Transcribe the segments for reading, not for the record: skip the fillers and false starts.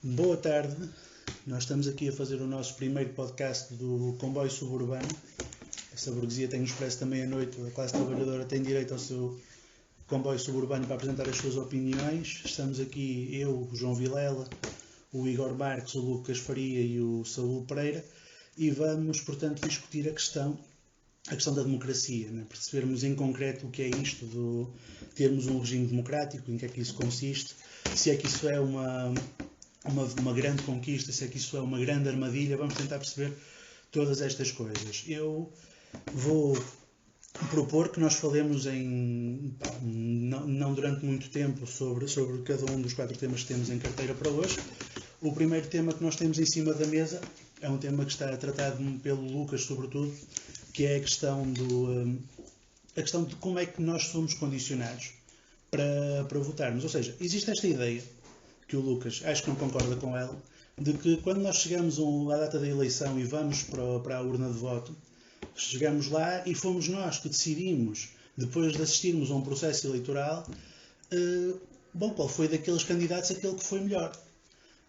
Boa tarde, nós estamos aqui a fazer o nosso primeiro podcast do comboio suburbano. Essa burguesia tem um expresso da meia-noite, a classe trabalhadora tem direito ao seu comboio suburbano para apresentar as suas opiniões. Estamos aqui eu, o João Vilela, o Igor Marques, o Lucas Faria e o Saúl Pereira e vamos, portanto, discutir a questão da democracia, né? Percebermos em concreto o que é isto de termos um regime democrático, em que é que isso consiste, se é que isso é uma grande conquista, se é que isso é uma grande armadilha. Vamos tentar perceber todas estas coisas. Eu vou propor que nós falemos não durante muito tempo sobre cada um dos 4 temas que temos em carteira para hoje. O primeiro tema que nós temos em cima da mesa é um tema que está tratado pelo Lucas, sobretudo, que é a questão de como é que nós somos condicionados para votarmos. Ou seja, existe esta ideia, que o Lucas acho que não concorda com ela, de que quando nós chegamos à data da eleição e vamos para a urna de voto, chegamos lá e fomos nós que decidimos, depois de assistirmos a um processo eleitoral, qual foi daqueles candidatos aquele que foi melhor.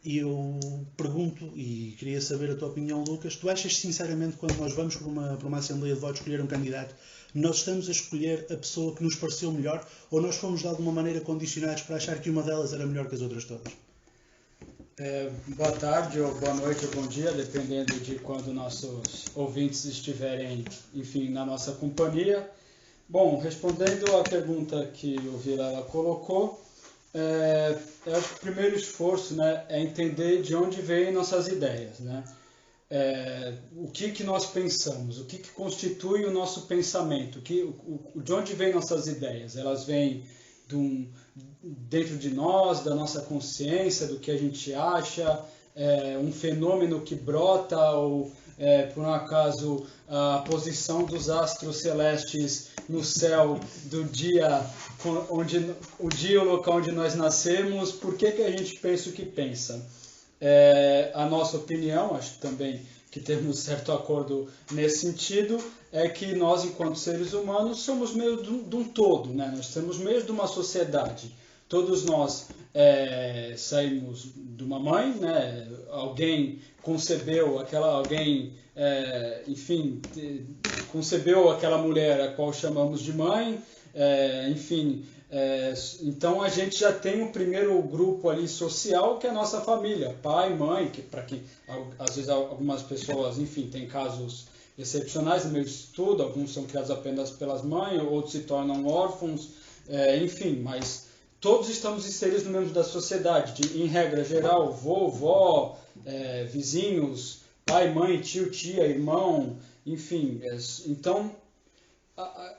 E eu pergunto, e queria saber a tua opinião, Lucas, tu achas sinceramente que quando nós vamos para uma Assembleia de Votos escolher um candidato, nós estamos a escolher a pessoa que nos pareceu melhor, ou nós fomos de alguma maneira condicionados para achar que uma delas era melhor que as outras todas? Boa tarde, ou boa noite, ou bom dia, dependendo de quando nossos ouvintes estiverem, enfim, na nossa companhia. Bom, respondendo à pergunta que o Vilela colocou, eu acho que o primeiro esforço, né, é entender de onde vêm nossas ideias, né? O que nós pensamos, o que constitui o nosso pensamento, de onde vêm nossas ideias. Elas vêm dentro de nós, da nossa consciência, do que a gente acha, um fenômeno que brota, ou por um acaso a posição dos astros celestes no céu do dia, o dia e o local onde nós nascemos. Por que a gente pensa o que pensa? A nossa opinião, acho que também que temos certo acordo nesse sentido, é que nós, enquanto seres humanos, somos meio de um todo, né? Nós somos meio de uma sociedade. Todos nós saímos de uma mãe, né? Alguém concebeu concebeu aquela mulher a qual chamamos de mãe, então a gente já tem o primeiro grupo ali social, que é a nossa família, pai, mãe, que para quem às vezes algumas pessoas, enfim, tem casos excepcionais no meio de tudo, alguns são criados apenas pelas mães, outros se tornam órfãos, mas todos estamos inseridos no meio da sociedade, em regra geral, vô, vó, vizinhos, pai, mãe, tio, tia, irmão, enfim. Então,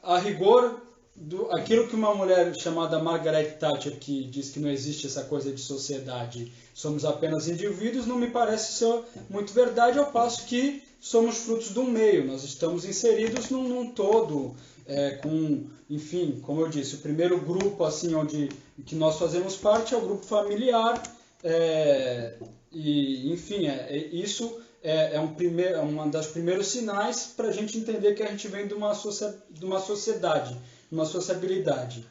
a rigor, aquilo que uma mulher chamada Margaret Thatcher, que diz que não existe essa coisa de sociedade, somos apenas indivíduos, não me parece ser muito verdade, ao passo que somos frutos de um meio, nós estamos inseridos num todo, enfim, como eu disse, o primeiro grupo assim, que nós fazemos parte é o grupo familiar, isso é uma das primeiros sinais para a gente entender que a gente vem de uma sociedade, uma sociabilidade.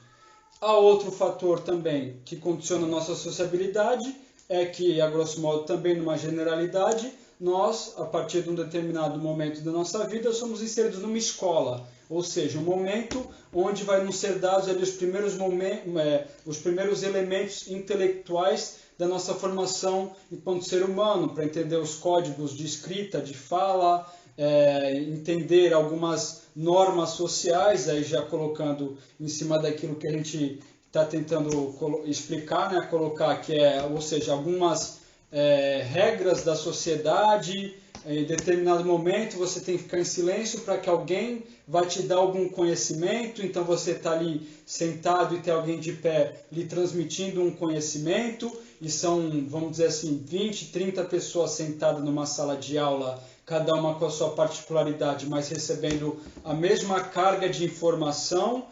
Há outro fator também que condiciona a nossa sociabilidade, é que, a grosso modo, também numa generalidade, nós, a partir de um determinado momento da nossa vida, somos inseridos numa escola, ou seja, um momento onde vai nos ser dados ali os primeiros elementos intelectuais da nossa formação enquanto ser humano, para entender os códigos de escrita, de fala, entender algumas normas sociais, aí já colocando em cima daquilo que a gente está tentando explicar, né, colocar, ou seja, algumas regras da sociedade. Em determinado momento você tem que ficar em silêncio para que alguém vai te dar algum conhecimento, então você está ali sentado e tem alguém de pé lhe transmitindo um conhecimento, e são, vamos dizer assim, 20, 30 pessoas sentadas numa sala de aula, cada uma com a sua particularidade, mas recebendo a mesma carga de informação.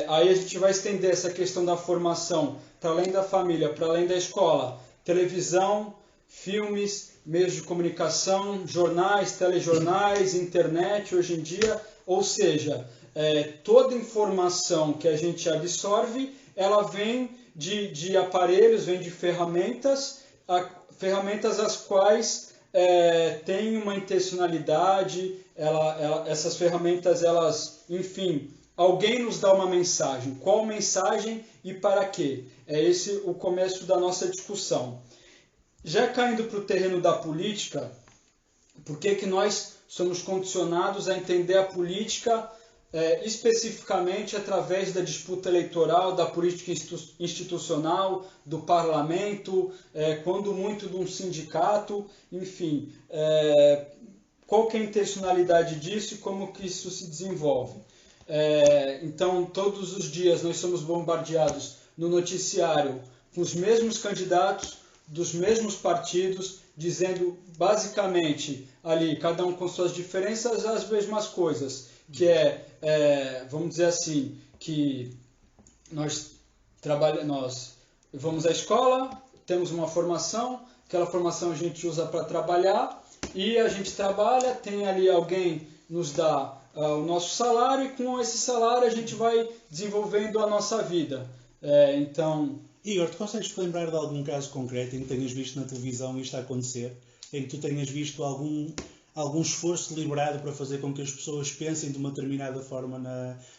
Aí a gente vai estender essa questão da formação para além da família, para além da escola, televisão, filmes, meios de comunicação, jornais, telejornais, internet hoje em dia, ou seja, toda informação que a gente absorve, ela vem de aparelhos, vem de ferramentas ferramentas as quais têm uma intencionalidade, essas ferramentas, enfim, alguém nos dá uma mensagem. Qual mensagem e para quê? É esse o começo da nossa discussão. Já caindo para o terreno da política, por que nós somos condicionados a entender a política especificamente através da disputa eleitoral, da política institucional, do parlamento, quando muito de um sindicato, enfim, qual que é a intencionalidade disso e como que isso se desenvolve? Então, todos os dias nós somos bombardeados no noticiário com os mesmos candidatos, dos mesmos partidos, dizendo basicamente ali, cada um com suas diferenças, as mesmas coisas, que vamos dizer assim, que nós vamos à escola, temos uma formação, aquela formação a gente usa para trabalhar, e a gente trabalha, tem ali alguém nos dá o nosso salário, e com esse salário a gente vai desenvolvendo a nossa vida. Então... Igor, tu consegues te lembrar de algum caso concreto em que tenhas visto na televisão isto a acontecer? Em que tu tenhas visto algum esforço deliberado para fazer com que as pessoas pensem de uma determinada forma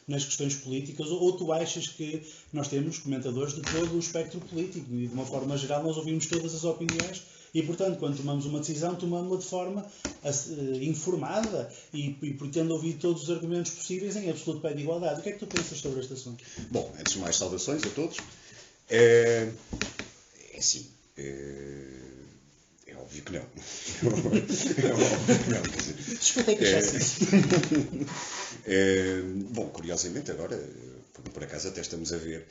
nas questões políticas? Ou tu achas que nós temos comentadores de todo o espectro político e, de uma forma geral, nós ouvimos todas as opiniões e, portanto, quando tomamos uma decisão, tomamos-la de forma informada e tendo ouvido todos os argumentos possíveis em absoluto pé de igualdade? O que é que tu pensas sobre este assunto? Bom, antes de mais, saudações a todos. É assim... É óbvio que não. É óbvio que não. Suspeitei que achasse isso. Bom, curiosamente agora, por acaso até estamos a ver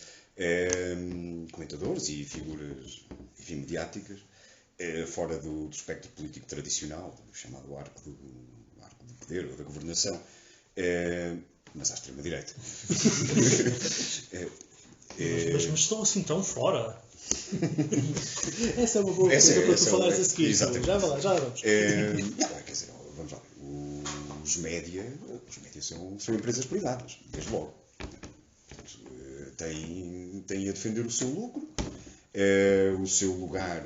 comentadores e figuras, enfim, mediáticas fora do espectro político tradicional, chamado arco do poder ou da governação, mas à extrema-direita. Mas estão assim tão fora? Essa é uma boa coisa para tu falares a seguir. Já vamos. Quer dizer, vamos lá. Os média são empresas privadas, desde logo. Têm a defender o seu lucro, o seu lugar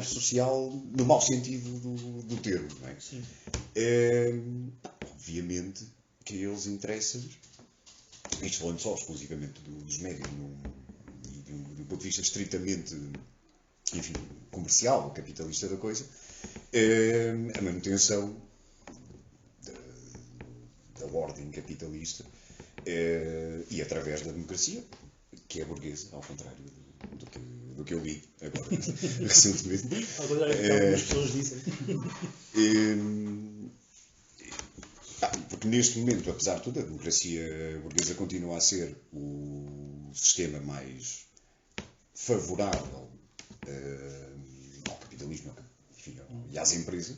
social, no mau sentido do termo. Não é? Sim. Obviamente que a eles interessa-lhes, isto falando só exclusivamente dos médios e de um ponto de vista estritamente, enfim, comercial, capitalista da coisa, a manutenção da ordem capitalista e através da democracia, que é burguesa, ao contrário do que eu li agora, recentemente. Ao contrário do que algumas pessoas dizem. Porque neste momento, apesar de tudo, a democracia burguesa continua a ser o sistema mais favorável ao capitalismo, enfim, e às empresas.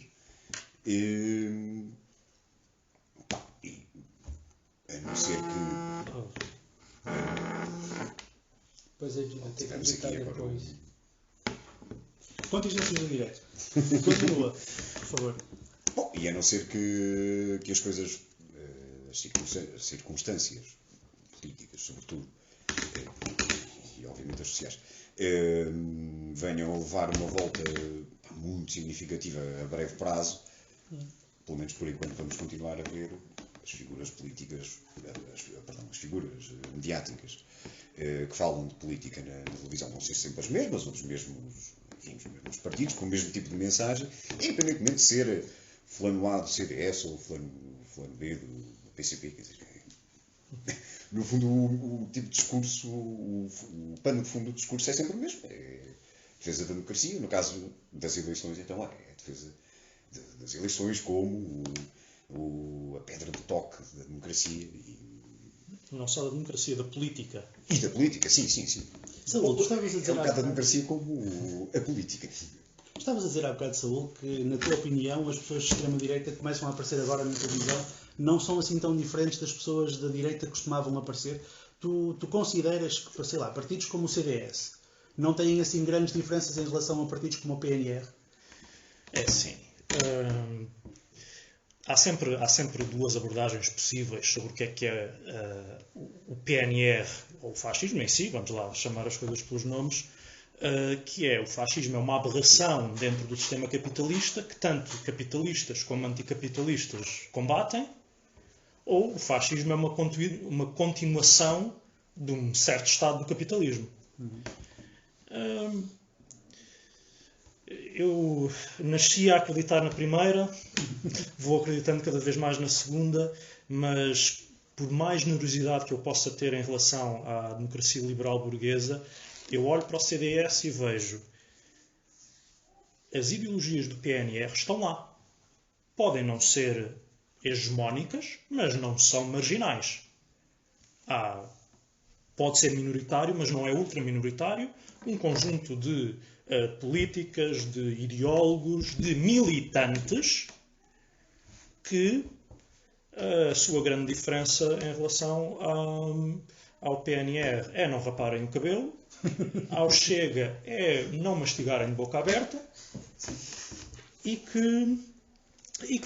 A não ser que... Pois é, tivemos aqui agora Contingências do direito. Continua, por favor. Bom, e a não ser que as coisas, as circunstâncias políticas, sobretudo, e obviamente as sociais, venham a levar uma volta muito significativa a breve prazo, pelo menos por enquanto vamos continuar a ver as figuras políticas, as figuras mediáticas que falam de política na televisão, não ser sempre as mesmas, ou os mesmos partidos, com o mesmo tipo de mensagem, independentemente de ser fulano A do CDS ou fulano B do PCP, quer dizer, no fundo o tipo de discurso, o pano de fundo do discurso é sempre o mesmo, é a defesa da democracia, no caso das eleições, então é a defesa das eleições como a pedra de toque da democracia. Não só da democracia, da política. E da política, sim. Saúl, tu estavas a dizer um bocado da democracia como a política. Estavas a dizer há bocado, Saúl, que na tua opinião as pessoas de extrema-direita que começam a aparecer agora na televisão não são assim tão diferentes das pessoas da direita que costumavam aparecer. Tu consideras que, sei lá, partidos como o CDS não têm assim grandes diferenças em relação a partidos como o PNR? É sim. Há sempre duas abordagens possíveis sobre o que é o PNR, ou o fascismo em si, vamos lá chamar as coisas pelos nomes, que é o fascismo é uma aberração dentro do sistema capitalista que tanto capitalistas como anticapitalistas combatem, ou o fascismo é uma continuação de um certo estado do capitalismo. Eu nasci a acreditar na primeira, vou acreditando cada vez mais na segunda, mas por mais generosidade que eu possa ter em relação à democracia liberal burguesa, eu olho para o CDS e vejo as ideologias do PNR estão lá. Podem não ser hegemónicas, mas não são marginais. Pode ser minoritário, mas não é ultraminoritário. Um conjunto de políticas, de ideólogos, de militantes que a sua grande diferença em relação ao PNR é não raparem o cabelo, ao Chega é não mastigarem de boca aberta e que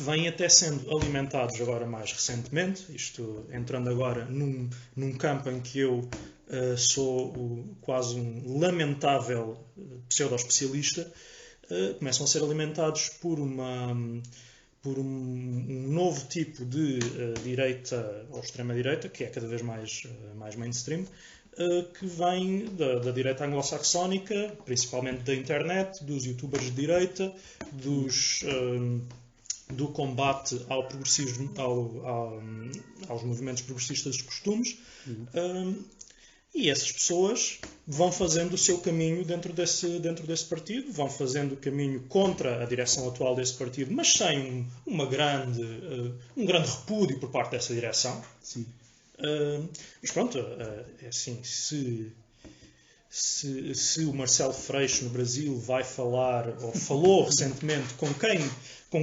vêm até sendo alimentados agora mais recentemente, isto entrando agora num campo em que eu sou quase um lamentável pseudo-especialista, começam a ser alimentados por um novo tipo de direita ou extrema-direita, que é cada vez mais mainstream, que vem da direita anglo-saxónica, principalmente da internet, dos youtubers de direita, do combate ao progressismo, aos movimentos progressistas de costumes. E essas pessoas vão fazendo o seu caminho dentro desse partido, vão fazendo o caminho contra a direção atual desse partido, mas sem um grande repúdio por parte dessa direção. Sim. Mas pronto, é assim, se o Marcelo Freixo no Brasil vai falar, ou falou recentemente, com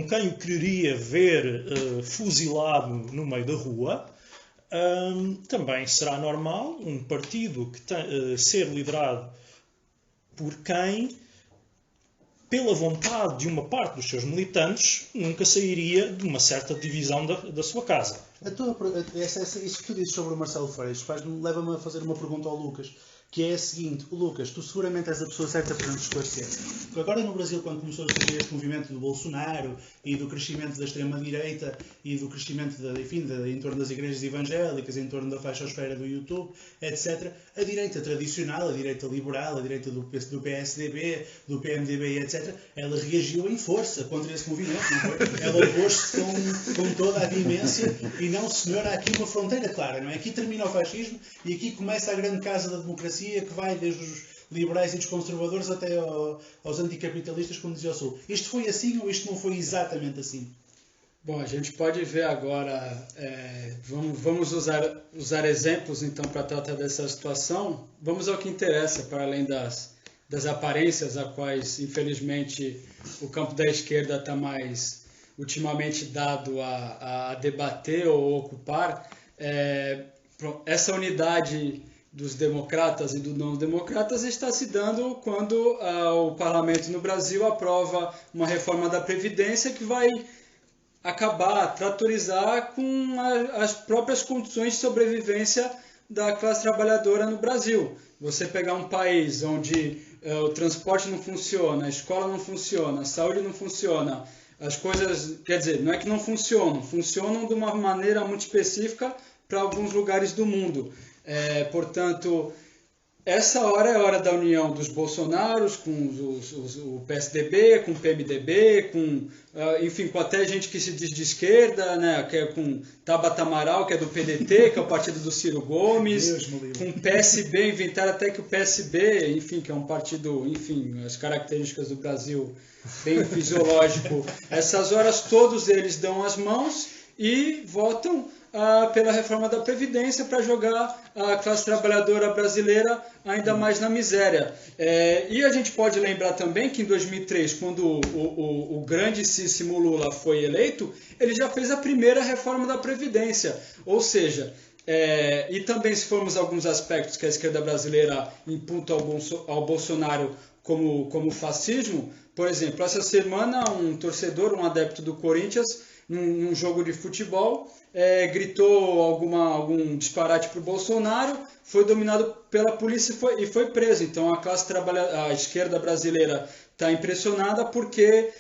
quem o quereria ver fuzilado no meio da rua, também será normal um partido ser liderado por quem, pela vontade de uma parte dos seus militantes, nunca sairia de uma certa divisão da sua casa. Isso que tu dizes sobre o Marcelo Freixo leva-me a fazer uma pergunta ao Lucas, que é a seguinte: Lucas, tu seguramente és a pessoa certa para nos esclarecer. Porque agora no Brasil, quando começou a surgir este movimento do Bolsonaro e do crescimento da extrema-direita e do crescimento em torno das igrejas evangélicas, em torno da faixosfera do YouTube, etc., a direita tradicional, a direita liberal, a direita do PSDB, do PMDB, etc., ela reagiu em força contra esse movimento, não foi? Ela opôs-se com toda a veemência e não, senhor, há aqui uma fronteira clara, não é? Aqui termina o fascismo e aqui começa a grande casa da democracia, que vai desde os liberais e dos conservadores até aos anticapitalistas, como dizia o Sul. Isto foi assim ou isto não foi exatamente assim? Bom, a gente pode ver agora, vamos usar exemplos então para tratar dessa situação. Vamos ao que interessa, para além das aparências a quais, infelizmente, o campo da esquerda está mais ultimamente dado a debater ou ocupar. Essa unidade dos democratas e dos não-democratas está se dando quando o parlamento no Brasil aprova uma reforma da Previdência que vai acabar, tratorizar com as próprias condições de sobrevivência da classe trabalhadora no Brasil. Você pegar um país onde o transporte não funciona, a escola não funciona, a saúde não funciona, as coisas, quer dizer, não é que não funcionam, funcionam de uma maneira muito específica para alguns lugares do mundo. Portanto, essa hora é a hora da união dos Bolsonaros com o PSDB, com o PMDB, enfim, com até gente que se diz de esquerda, né, que é com Tabata Amaral, que é do PDT, que é o partido do Ciro Gomes, com o PSB, inventaram até que o PSB, enfim, que é um partido, enfim, as características do Brasil bem fisiológico. Essas horas todos eles dão as mãos e votam pela reforma da Previdência para jogar a classe trabalhadora brasileira ainda mais na miséria. E a gente pode lembrar também que em 2003, quando o grandíssimo Lula foi eleito, ele já fez a primeira reforma da Previdência. Ou seja, e também se formos alguns aspectos que a esquerda brasileira imputa ao Bolsonaro como fascismo, por exemplo, essa semana um torcedor, um adepto do Corinthians, num jogo de futebol, gritou algum disparate para o Bolsonaro, foi dominado pela polícia e foi preso. Então a esquerda brasileira está impressionada porque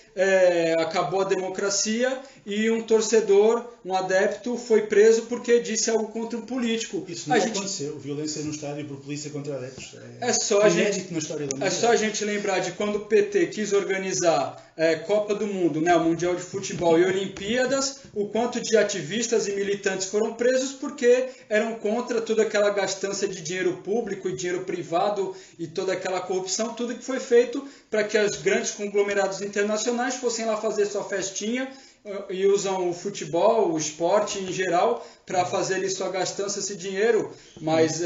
acabou a democracia e um torcedor, um adepto, foi preso porque disse algo contra o político. Isso não aconteceu. Violência no estádio por polícia contra adeptos. É só a gente, na história da é só a gente lembrar de quando o PT quis organizar Copa do Mundo, né, o Mundial de Futebol e Olimpíadas, o quanto de ativistas e militantes foram presos porque eram contra toda aquela gastança de dinheiro público e dinheiro privado e toda aquela corrupção, tudo que foi feito para que os grandes conglomerados internacionais fossem lá fazer sua festinha e usam o futebol, o esporte em geral, para fazer ali sua gastança, esse dinheiro, mas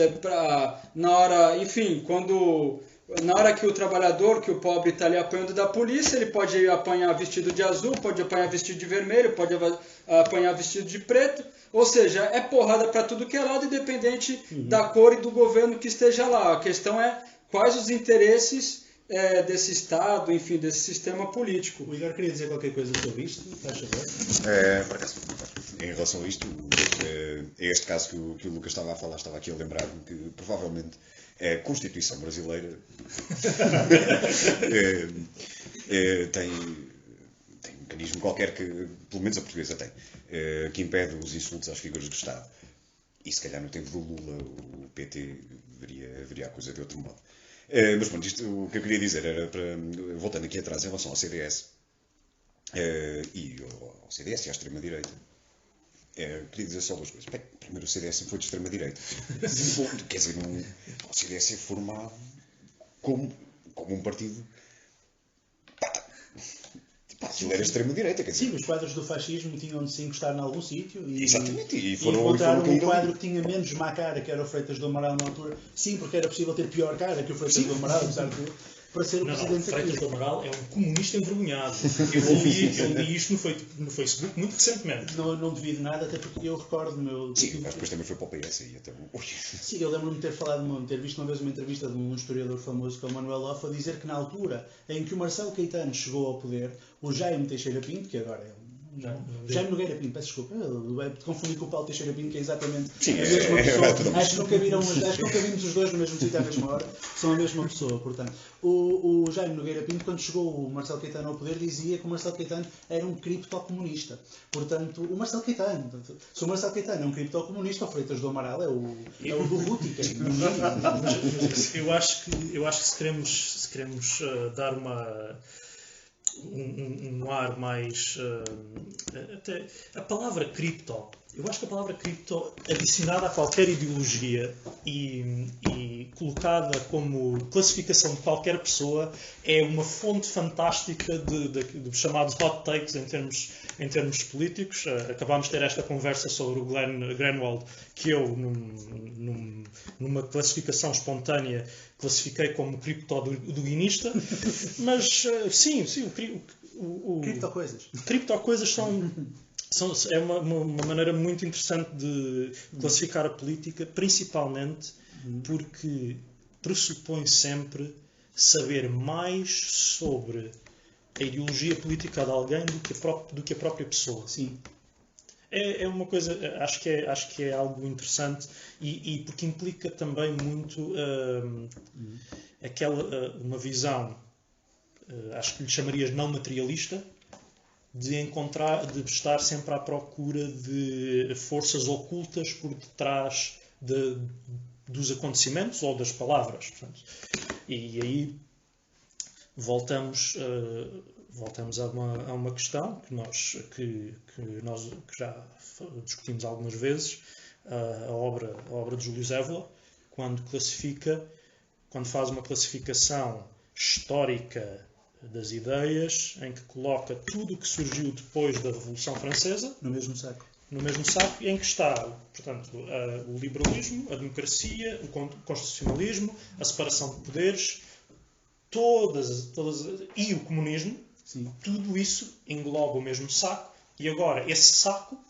na hora que o trabalhador, que o pobre está ali apanhando da polícia, ele pode apanhar vestido de azul, pode apanhar vestido de vermelho, pode apanhar vestido de preto, ou seja, é porrada para tudo que é lado, independente da cor e do governo que esteja lá. A questão é quais os interesses desse Estado, enfim, desse sistema político. O Igor queria dizer qualquer coisa sobre isto, faz favor. Por acaso, em relação a isto, este caso que o Lucas estava a falar, estava aqui a lembrar-me que provavelmente a Constituição brasileira tem um mecanismo qualquer que, pelo menos a portuguesa tem, que impede os insultos às figuras do Estado. E se calhar no tempo do Lula o PT veria a coisa de outro modo. Mas pronto, o que eu queria dizer era, voltando aqui atrás em relação ao CDS e ao CDS e à extrema-direita, queria dizer só duas coisas. Bem, primeiro, o CDS sempre foi de extrema-direita. Quer dizer, o CDS é formado como um partido. Aquilo era extrema-direita, quer dizer. Sim, os quadros do fascismo tinham de se encostar em algum sítio e, exatamente, e encontraram um quadro que tinha menos má cara, que era o Freitas do Amaral na altura. Sim, porque era possível ter pior cara que o Freitas do Amaral, apesar de tudo, para ser o presidente. Freitas do Amaral é um comunista envergonhado. Eu li isto no Facebook muito recentemente. Não devido nada, até porque eu recordo-me... Sim, mas depois também foi para o PS e até... Sim, eu lembro-me de ter visto uma vez uma entrevista de um historiador famoso, que é o Manuel Loff, a dizer que na altura em que o Marcelo Caetano chegou ao poder, o Jaime Teixeira Pinto, que agora é Jaime Nogueira Pinto, peço desculpa, confundi com o Paulo Teixeira Pinto, que é exatamente a mesma pessoa. Acho que nunca vimos os dois no mesmo sítio à mesma hora, são a mesma pessoa, portanto. O Jaime Nogueira Pinto, quando chegou o Marcelo Caetano ao poder, dizia que o Marcelo Caetano era um criptocomunista. Portanto, o Marcelo Caetano, se o Marcelo Caetano é um criptocomunista, o Freitas do Amaral é o do Rútica. Eu acho que se queremos dar um ar mais... até a palavra cripto, eu acho que a palavra cripto, adicionada a qualquer ideologia e colocada como classificação de qualquer pessoa, é uma fonte fantástica dos chamados hot takes em termos políticos. Acabámos de ter esta conversa sobre o Glenn Greenwald, que eu, numa classificação espontânea, classifiquei como criptoduinista. Mas, sim, o criptocoisas é uma maneira muito interessante de classificar a política, principalmente porque pressupõe sempre saber mais sobre a ideologia política de alguém do que a própria pessoa. Sim. É uma coisa, acho que é algo interessante e porque implica também muito uma visão, acho que lhe chamarias não materialista, de estar sempre à procura de forças ocultas por detrás dos acontecimentos ou das palavras. Portanto, e aí voltamos a uma questão que nós já discutimos algumas vezes, a obra de Júlio Evola, quando faz uma classificação histórica das ideias, em que coloca tudo o que surgiu depois da Revolução Francesa no mesmo saco, e em que está, portanto, o liberalismo, a democracia, o constitucionalismo, a separação de poderes, e o comunismo. Sim. Tudo isso engloba o mesmo saco, e agora esse saco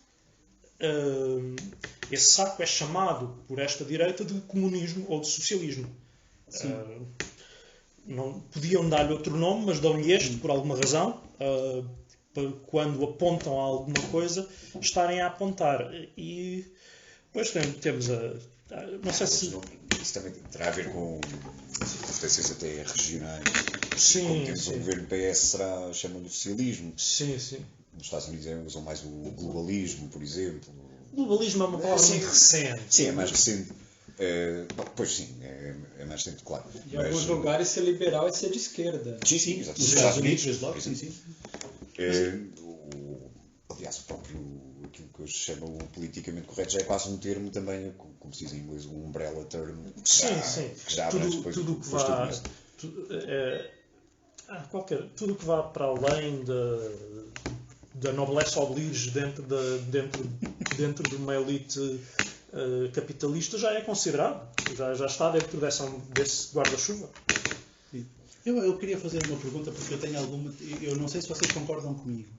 é chamado por esta direita de comunismo ou de socialismo. Não podiam dar-lhe outro nome, mas dão-lhe este por alguma razão. quando apontam a alguma coisa, estarem a apontar. E depois temos não sei se... Isso também terá a ver com circunstâncias até regionais. Sim, como temos sim. um governo PS, chamam-lhe socialismo. Sim, sim. Nos Estados Unidos usam mais o globalismo, por exemplo. Globalismo é uma palavra Sim. muito recente. Sim, é mais recente. Pois sim, é mais recente, claro. Em alguns lugares ser liberal é ser de esquerda. Sim, exato. Nos Estados Unidos, desde logo, por sim, exemplo. sim. Aliás, o próprio, aquilo que hoje chamam o politicamente correto já é quase um termo também, como se diz em inglês, um umbrella term. Sim, sim. Que já abrange depois Tudo o que depois vá... tudo isso. Tudo o que vá para além da noblesse oblige dentro de uma elite capitalista já é considerado. Já está dentro desse guarda-chuva. Eu queria fazer uma pergunta porque eu tenho alguma... Eu não sei se vocês concordam comigo.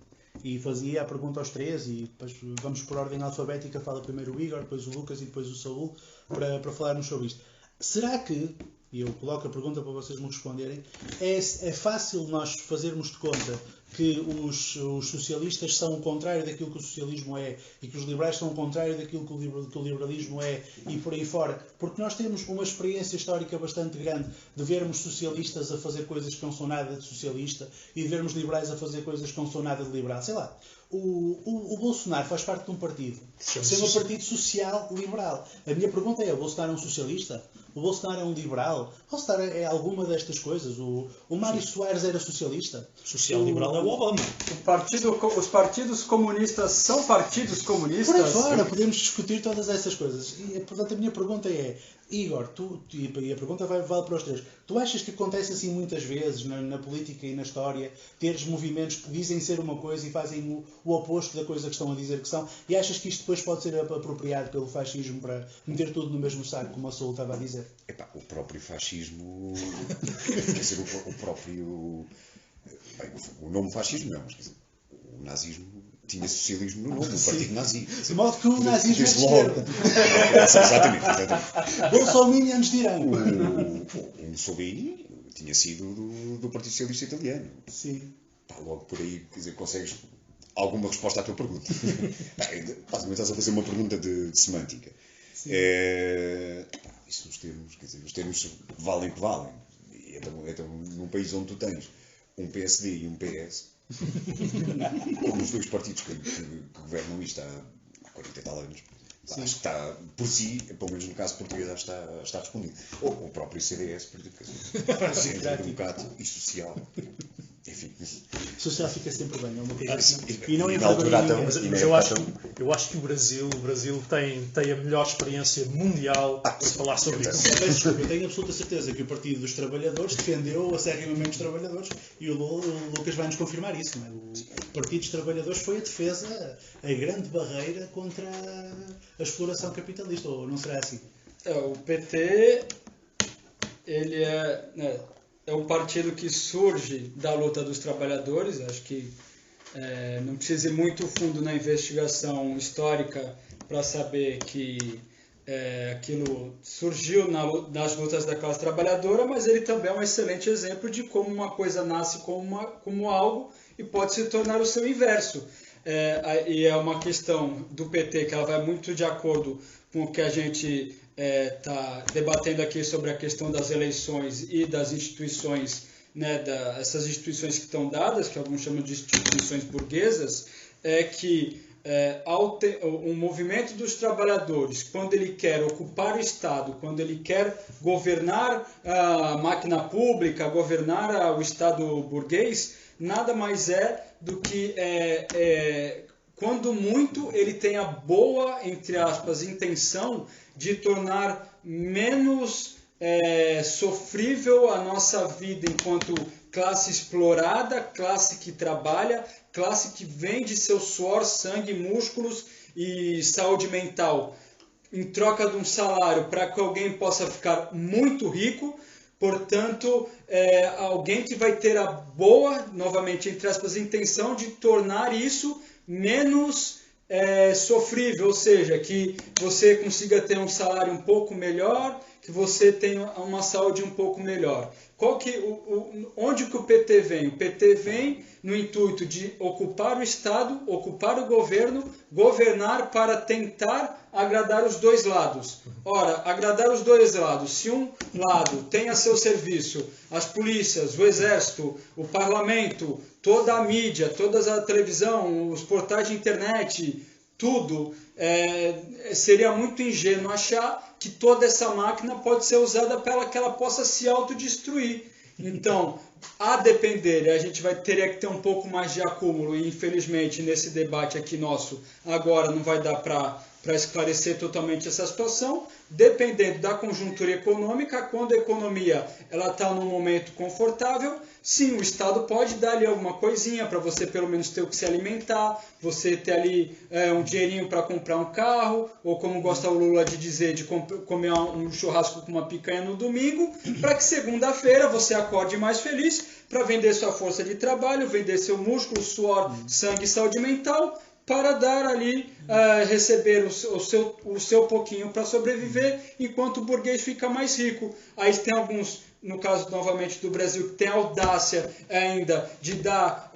E fazia a pergunta aos três e depois vamos por ordem alfabética. Fala primeiro o Igor, depois o Lucas e depois o Saúl para falarmos sobre isto. Será que, e eu coloco a pergunta para vocês me responderem, é fácil nós fazermos de conta que os socialistas são o contrário daquilo que o socialismo é e que os liberais são o contrário daquilo que o liberalismo é e por aí fora? Porque nós temos uma experiência histórica bastante grande de vermos socialistas a fazer coisas que não são nada de socialista e de vermos liberais a fazer coisas que não são nada de liberal. Sei lá, o Bolsonaro faz parte de um partido que se chama Partido Social Liberal. A minha pergunta é, o Bolsonaro é um socialista? O Bolsonaro é um liberal? O Bolsonaro é alguma destas coisas? O Mário Soares era socialista? Social-liberal é o Obama. Os partidos comunistas são partidos comunistas? Por aí fora, podemos discutir todas essas coisas. E, portanto, a minha pergunta é, Igor, e a pergunta vale para os três, tu achas que acontece assim muitas vezes na política e na história, teres movimentos que dizem ser uma coisa e fazem o oposto da coisa que estão a dizer que são, e achas que isto depois pode ser apropriado pelo fascismo para meter tudo no mesmo saco, como a Saúl estava a dizer? Epá, o próprio fascismo, quer dizer, o próprio... Bem, o nome fascismo não, mas quer dizer, o nazismo tinha socialismo no nome, o partido nazi. De modo que o nazismo é de Desde logo. esquerda. Exatamente. Bolsominions dirão. O Mussolini tinha sido do Partido Socialista Italiano. Sim. Está logo por aí, quer dizer, consegues alguma resposta à tua pergunta. Basicamente estás a fazer uma pergunta de semântica. Isso os termos, quer dizer, os termos valem o que valem. E então, num país onde tu tens um PSD e um PS, como os dois partidos que governam isto há 40 e tal anos, acho que está, por si, pelo menos no caso português, está respondido. Ou o próprio CDS, por exemplo, centro-democrata e social. Enfim. Social fica sempre bem, é uma coisa Assim, e não na altura envergonha ninguém. então, Mas eu acho que o Brasil tem a melhor experiência mundial para falar sobre isso. Peço desculpa, eu tenho absoluta certeza que o Partido dos Trabalhadores defendeu acerrimamente os trabalhadores e o Lucas vai-nos confirmar isso. Não é? O Partido dos Trabalhadores foi a defesa, a grande barreira contra a exploração capitalista, ou não será assim? O PT, ele é um partido que surge da luta dos trabalhadores. Acho que não precisa ir muito fundo na investigação histórica para saber que aquilo surgiu nas lutas da classe trabalhadora, mas ele também é um excelente exemplo de como uma coisa nasce como algo e pode se tornar o seu inverso. E é uma questão do PT que ela vai muito de acordo com o que a gente está debatendo aqui sobre a questão das eleições e das instituições, né, essas instituições que estão dadas, que alguns chamam de instituições burguesas, que o movimento dos trabalhadores, quando ele quer ocupar o Estado, quando ele quer governar a máquina pública, governar o Estado burguês, nada mais é do que quando muito ele tem a boa, entre aspas, intenção de tornar menos sofrível a nossa vida enquanto classe explorada, classe que trabalha, classe que vende seu suor, sangue, músculos e saúde mental em troca de um salário para que alguém possa ficar muito rico. Portanto, alguém que vai ter a boa, novamente, entre aspas, intenção de tornar isso menos sofrível, ou seja, que você consiga ter um salário um pouco melhor, que você tenha uma saúde um pouco melhor. onde que o PT vem? O PT vem no intuito de ocupar o Estado, ocupar o governo, governar para tentar agradar os dois lados. Ora, agradar os dois lados. Se um lado tem a seu serviço as polícias, o exército, o parlamento, toda a mídia, toda a televisão, os portais de internet, tudo, seria muito ingênuo achar que toda essa máquina pode ser usada para que ela possa se autodestruir. Então, a depender, a gente teria que ter um pouco mais de acúmulo, e infelizmente nesse debate aqui nosso, agora não vai dar para esclarecer totalmente essa situação, dependendo da conjuntura econômica, quando a economia está num momento confortável, sim, o Estado pode dar ali alguma coisinha para você pelo menos ter o que se alimentar, você ter ali um dinheirinho para comprar um carro, ou como gosta o Lula de dizer, de comer um churrasco com uma picanha no domingo, para que segunda-feira você acorde mais feliz para vender sua força de trabalho, vender seu músculo, suor, sangue e saúde mental, para dar ali, receber o seu pouquinho para sobreviver, enquanto o burguês fica mais rico. Aí tem alguns, no caso novamente do Brasil, que tem a audácia ainda de dar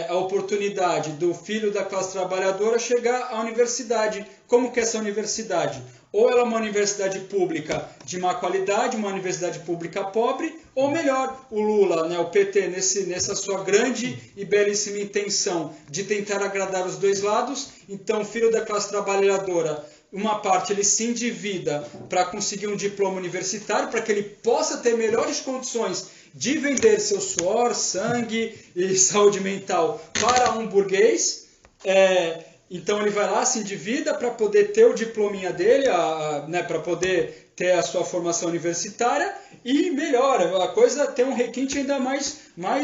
a oportunidade do filho da classe trabalhadora chegar à universidade. Como que é essa universidade? Ou ela é uma universidade pública de má qualidade, uma universidade pública pobre, ou melhor, o Lula, né, o PT, nessa sua grande e belíssima intenção de tentar agradar os dois lados. Então, o filho da classe trabalhadora, uma parte ele se endivida para conseguir um diploma universitário, para que ele possa ter melhores condições de vender seu suor, sangue e saúde mental para um burguês. Então ele vai lá, se endivida para poder ter o diplominha dele, para poder ter a sua formação universitária, e melhora, a coisa tem um requinte ainda mais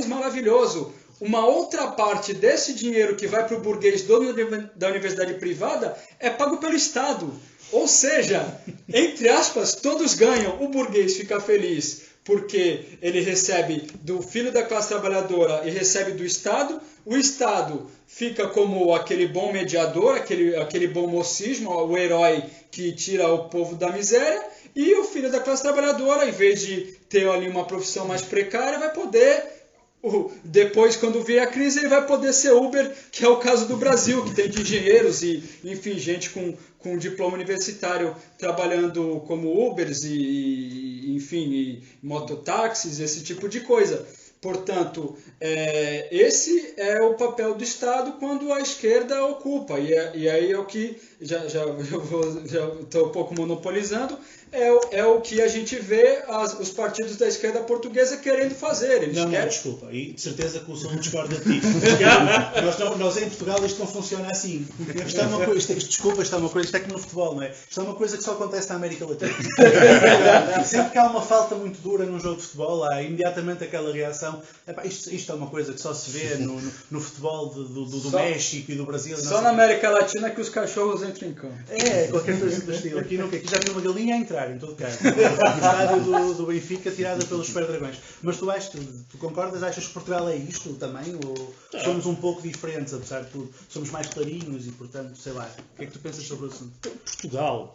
maravilhoso. Uma outra parte desse dinheiro que vai para o burguês dono da universidade privada é pago pelo Estado. Ou seja, entre aspas, todos ganham. O burguês fica feliz porque ele recebe do filho da classe trabalhadora e recebe do Estado. O Estado fica como aquele bom mediador, aquele bom mocismo, o herói que tira o povo da miséria. E o filho da classe trabalhadora, em vez de ter ali uma profissão mais precária, vai poder... Depois, quando vier a crise, ele vai poder ser Uber, que é o caso do Brasil, que tem de engenheiros e, enfim, gente com diploma universitário trabalhando como Ubers e mototáxis, esse tipo de coisa. Portanto, esse é o papel do Estado quando a esquerda ocupa. E aí é o que, já estou um pouco monopolizando, é o que a gente vê os partidos da esquerda portuguesa querendo fazer. Eles não, querem... desculpa. E de certeza que o som discorda de ti. nós em Portugal isto não funciona assim. Isto é uma coisa, isto é como no futebol, não é? Isto é uma coisa que só acontece na América Latina. Sempre que há uma falta muito dura num jogo de futebol, há imediatamente aquela reação. Isto é uma coisa que só se vê no futebol do México e do Brasil. Só na América Latina que os cachorros entram em campo. Qualquer coisa do estilo. Aqui já vi uma galinha a entrar, em todo caso. O estádio do Benfica tirada pelos Super Dragões. Mas tu concordas? Achas que Portugal é isto também? Ou somos um pouco diferentes, apesar de tudo? Somos mais clarinhos e, portanto, sei lá. O que é que tu pensas sobre o assunto? Portugal,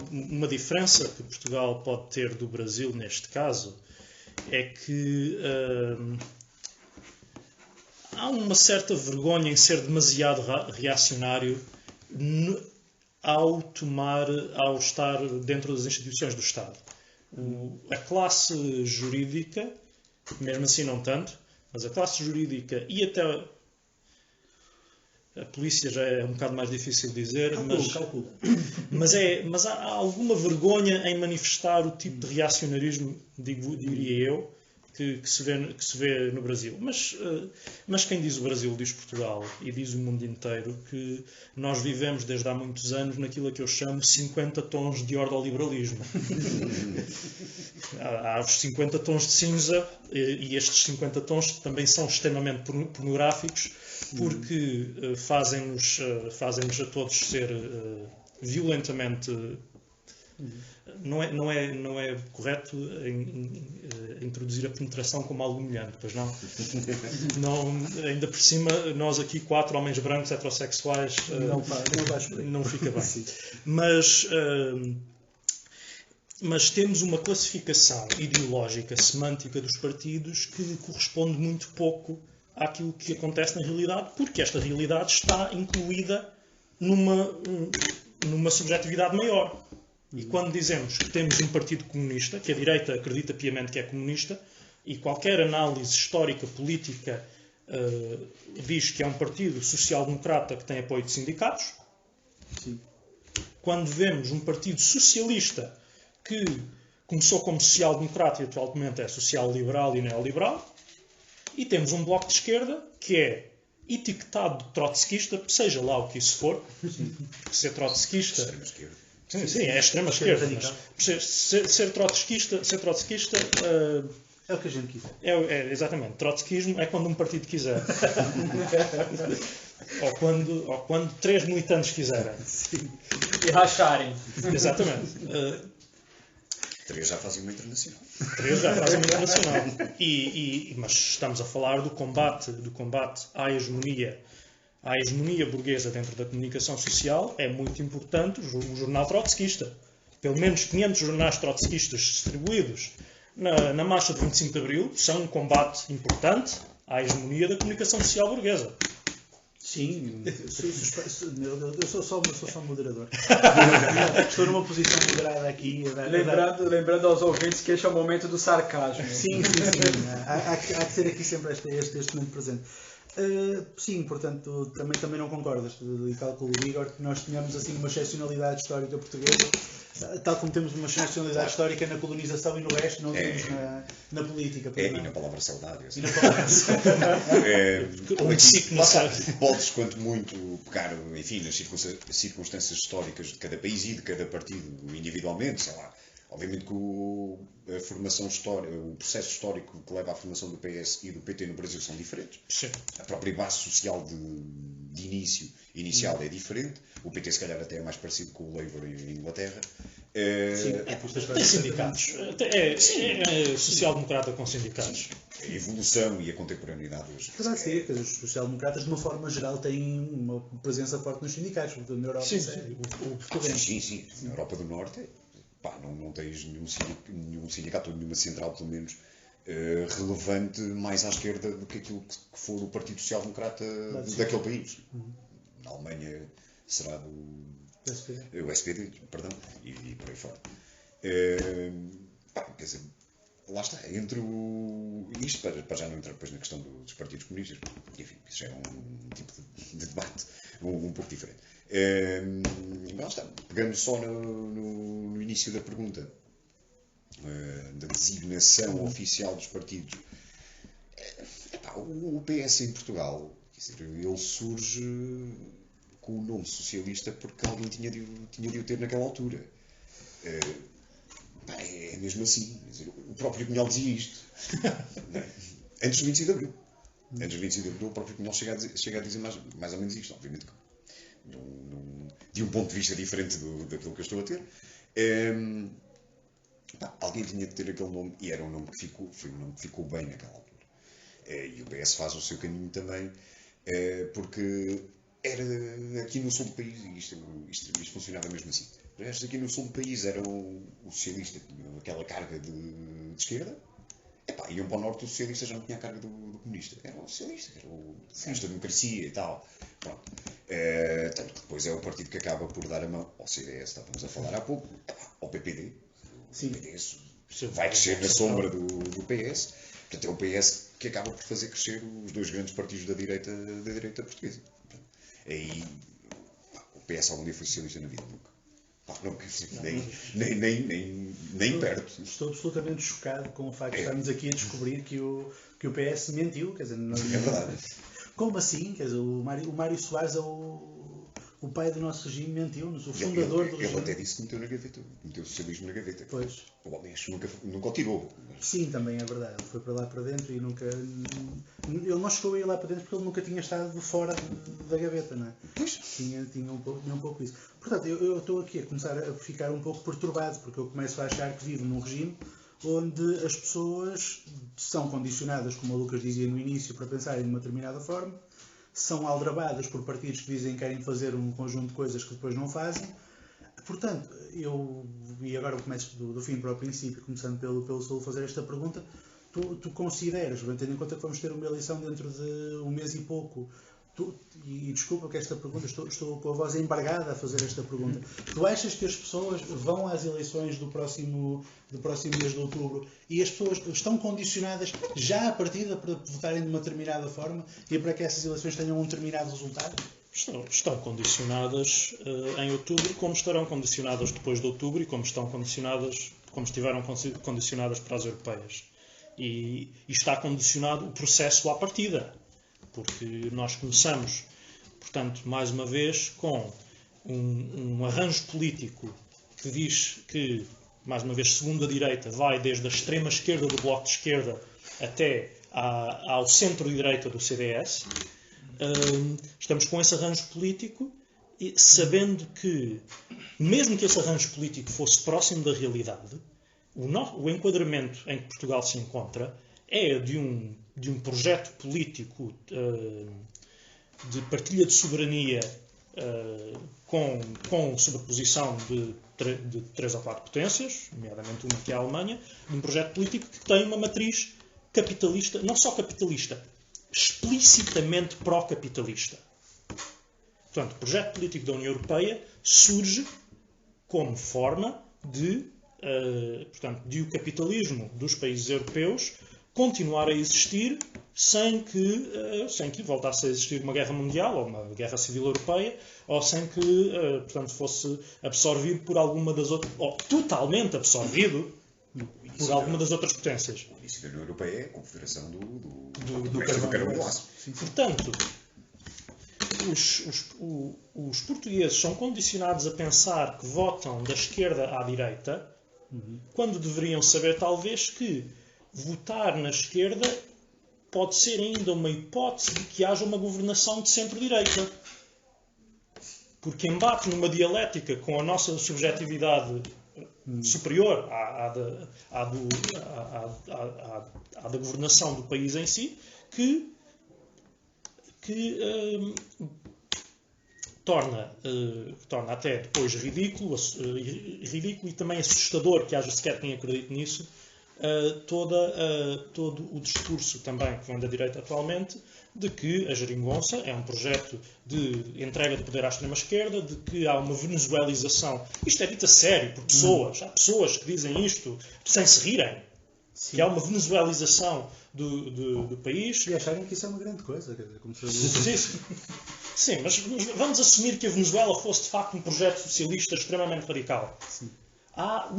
uma diferença que Portugal pode ter do Brasil neste caso é que há uma certa vergonha em ser demasiado reacionário ao estar dentro das instituições do Estado. A classe jurídica, mesmo assim não tanto, mas a classe jurídica e até a polícia já é um bocado mais difícil de dizer, mas há alguma vergonha em manifestar o tipo de reacionarismo, diria eu, que se vê no Brasil. Mas quem diz o Brasil diz Portugal e diz o mundo inteiro que nós vivemos desde há muitos anos naquilo que eu chamo 50 tons de ordoliberalismo. Há os 50 tons de cinza e estes 50 tons também são extremamente pornográficos porque fazem-nos a todos ser violentamente... Não é correto introduzir a penetração como algo humilhante, pois não? Ainda por cima, nós aqui 4 homens brancos heterossexuais não fica bem. Mas mas temos uma classificação ideológica, semântica dos partidos que corresponde muito pouco àquilo que acontece na realidade, porque esta realidade está incluída numa subjetividade maior. E quando dizemos que temos um partido comunista, que a direita acredita piamente que é comunista, e qualquer análise histórica, política, diz que é um partido social-democrata que tem apoio de sindicatos. Sim. Quando vemos um partido socialista que começou como social-democrata e atualmente é social-liberal e neoliberal, e temos um bloco de esquerda que é etiquetado de trotskista, seja lá o que isso for, ser trotskista... Extrema-esquerda. Sim, é a extrema-esquerda, mas ser trotskista É o que a gente quiser. exatamente. Trotskismo é quando um partido quiser. ou quando 3 militantes quiserem. Sim. E racharem. Exatamente. 3 já fazem uma internacional. 3 já fazem uma internacional. Mas estamos a falar do combate à hegemonia burguesa dentro da comunicação social. É muito importante o jornal trotskista. Pelo menos 500 jornais trotskistas distribuídos na marcha de 25 de Abril são um combate importante à hegemonia da comunicação social burguesa. Sim, eu sou só moderador. Estou numa posição moderada aqui. Lembrando aos ouvintes que este é o momento do sarcasmo. Sim. Há que ser aqui sempre este momento presente. Sim, portanto, também não concordas, e calculo, Igor, que nós tenhamos assim uma excepcionalidade histórica portuguesa, tal como temos uma excepcionalidade histórica na colonização e no resto, não temos na política. E na palavra saudade. E na palavra Podes, quanto muito, pegar, enfim, nas circunstâncias históricas de cada país e de cada partido individualmente, sei lá. Obviamente que a formação histórica, o processo histórico que leva à formação do PS e do PT no Brasil são diferentes. Sim. A própria base social de inicial é diferente. O PT se calhar até é mais parecido com o Labour em Inglaterra. Tem sindicatos. É social-democrata com sindicatos. A evolução e a contemporaneidade hoje. Apesar de ser, os social-democratas, de uma forma geral, têm uma presença forte nos sindicatos. Na Europa, Sim. Na Europa do Norte, não tens nenhum sindicato ou nenhuma central, pelo menos, relevante mais à esquerda do que aquilo que for o Partido Social-Democrata daquele país. Na Alemanha será o SPD, perdão, e por aí fora. Quer dizer, lá está, entre isto, para já não entrar depois na questão dos partidos comunistas, enfim, isso já é um tipo de debate um pouco diferente. Lá está, pegando só no início da pergunta, da designação oficial dos partidos, o PS em Portugal, quer dizer, ele surge com o nome socialista porque alguém tinha de o ter naquela altura. É mesmo assim. Quer dizer, o próprio Cunhal dizia isto. Antes do 25 de Abril. Antes do 25 de Abril, o próprio Cunhal chega a dizer mais ou menos isto. Obviamente, de um ponto de vista diferente daquilo que eu estou a ter. Alguém tinha de ter aquele nome e era um nome que ficou bem naquela altura. E o PS faz o seu caminho também, porque era aqui no sul do país, e isto funcionava mesmo assim. Aqui no sul do país era o socialista, tinha aquela carga de esquerda, iam para o norte, o socialista já não tinha a carga do comunista. Era o socialista, era esta democracia e tal. Pronto. Tanto que depois é o partido que acaba por dar a mão ao CDS, estávamos a falar há pouco, ao PPD. Sim. O PPD vai crescer na sombra do PS. Portanto, é o PS que acaba por fazer crescer os dois grandes partidos da direita portuguesa. Aí, o PS algum dia foi socialista na vida, nunca. Nem perto. Estou absolutamente chocado com o facto de estarmos aqui a descobrir que o PS mentiu. Quer dizer, É verdade. Como assim? Quer dizer, o Mário Soares é o pai do nosso regime, mentiu-nos, o fundador do regime. Ele até disse que meteu na gaveta, meteu o socialismo na gaveta. Pois. O homem acho que nunca o tirou. Sim, também é verdade. Ele foi para lá para dentro e nunca... Ele não chegou a ir lá para dentro porque ele nunca tinha estado fora da gaveta, não é? Pois. Tinha um pouco isso. Portanto, eu estou aqui a começar a ficar um pouco perturbado, porque eu começo a achar que vivo num regime onde as pessoas são condicionadas, como o Lucas dizia no início, para pensarem de uma determinada forma, são aldrabadas por partidos que dizem que querem fazer um conjunto de coisas que depois não fazem, Portanto, e agora começo do fim para o princípio, começando pelo Saúl fazer esta pergunta, tu consideras, tendo em conta que vamos ter uma eleição dentro de um mês e pouco, e desculpa que esta pergunta, estou com a voz embargada a fazer esta pergunta, tu achas que as pessoas vão às eleições do próximo mês de outubro e as pessoas estão condicionadas já à partida para votarem de uma determinada forma e para que essas eleições tenham um determinado resultado? Estão condicionadas em outubro, como estarão condicionadas depois de outubro e como estiveram condicionadas para as europeias. E está condicionado o processo à partida, porque nós começamos, portanto, mais uma vez, com um arranjo político que diz que, mais uma vez, segundo a direita, vai desde a extrema-esquerda do Bloco de Esquerda até ao centro-direita do CDS. Estamos com esse arranjo político e sabendo que, mesmo que esse arranjo político fosse próximo da realidade, o enquadramento em que Portugal se encontra é de um projeto político de partilha de soberania com sobreposição de 3 ou 4 potências, nomeadamente uma que é a Alemanha, de um projeto político que tem uma matriz capitalista, não só capitalista, explicitamente pró-capitalista. Portanto, o projeto político da União Europeia surge como forma de o capitalismo dos países europeus continuar a existir sem que voltasse a existir uma guerra mundial ou uma guerra civil europeia, ou sem que fosse absorvido por alguma das outras, ou totalmente absorvido por alguma das outras potências. O início da União Europeia é a confederação do carvão. Portanto, os portugueses são condicionados a pensar que votam da esquerda à direita, quando deveriam saber, talvez, que votar na esquerda pode ser ainda uma hipótese de que haja uma governação de centro-direita. Porque embate numa dialética com a nossa subjetividade superior à da governação do país em si, que torna até depois ridículo e também assustador, que haja sequer quem acredite nisso, todo o discurso também que vem da direita atualmente, de que a geringonça é um projeto de entrega de poder à extrema-esquerda, de que há uma venezuelização. Isto é dito a sério por pessoas. Há pessoas que dizem isto sem se rirem. Sim. Que há uma venezuelização do país. E acharem que isso é uma grande coisa. Sim, mas vamos assumir que a Venezuela fosse de facto um projeto socialista extremamente radical. Sim. Há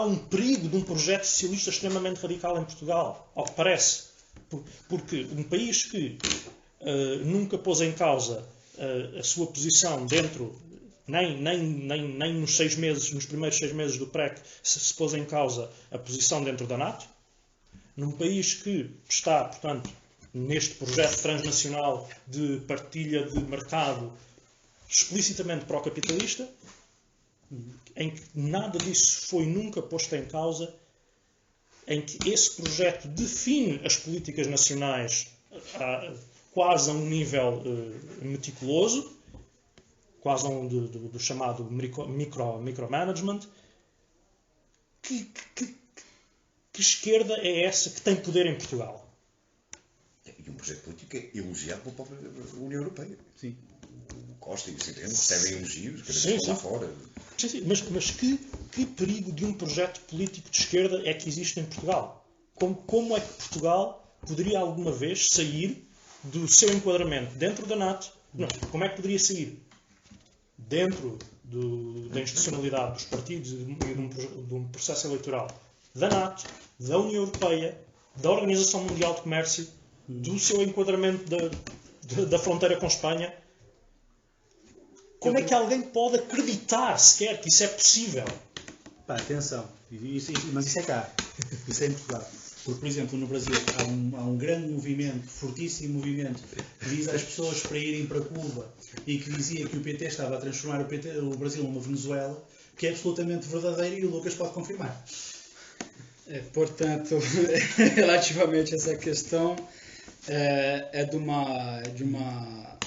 um perigo de um projeto socialista extremamente radical em Portugal, ao que parece. Porque um país que nunca pôs em causa a sua posição dentro, nem nos primeiros 6 meses do PREC se pôs em causa a posição dentro da NATO, num país que está, portanto, neste projeto transnacional de partilha de mercado explicitamente pró-capitalista, em que nada disso foi nunca posto em causa, em que esse projeto define as políticas nacionais quase a um nível meticuloso, quase a do chamado micromanagement. Que esquerda é essa que tem poder em Portugal? E um projeto político é elogiado pela própria União Europeia. Sim. O Costa e o Centeno recebem elogios, cada vez que lá fora. Sim, mas que perigo de um projeto político de esquerda é que existe em Portugal? Como é que Portugal poderia alguma vez sair do seu enquadramento dentro da NATO? Não, como é que poderia sair dentro da institucionalidade dos partidos e de um processo eleitoral da NATO, da União Europeia, da Organização Mundial de Comércio, do seu enquadramento da fronteira com Espanha? Como é que alguém pode acreditar sequer que isso é possível? Pá, atenção, mas isso é cá, isso é em Portugal. Porque, por exemplo, no Brasil há um grande movimento, fortíssimo movimento, que diz às pessoas para irem para Cuba e que dizia que o PT estava a transformar o Brasil numa Venezuela, que é absolutamente verdadeiro e o Lucas pode confirmar. Portanto, relativamente a essa questão, é de uma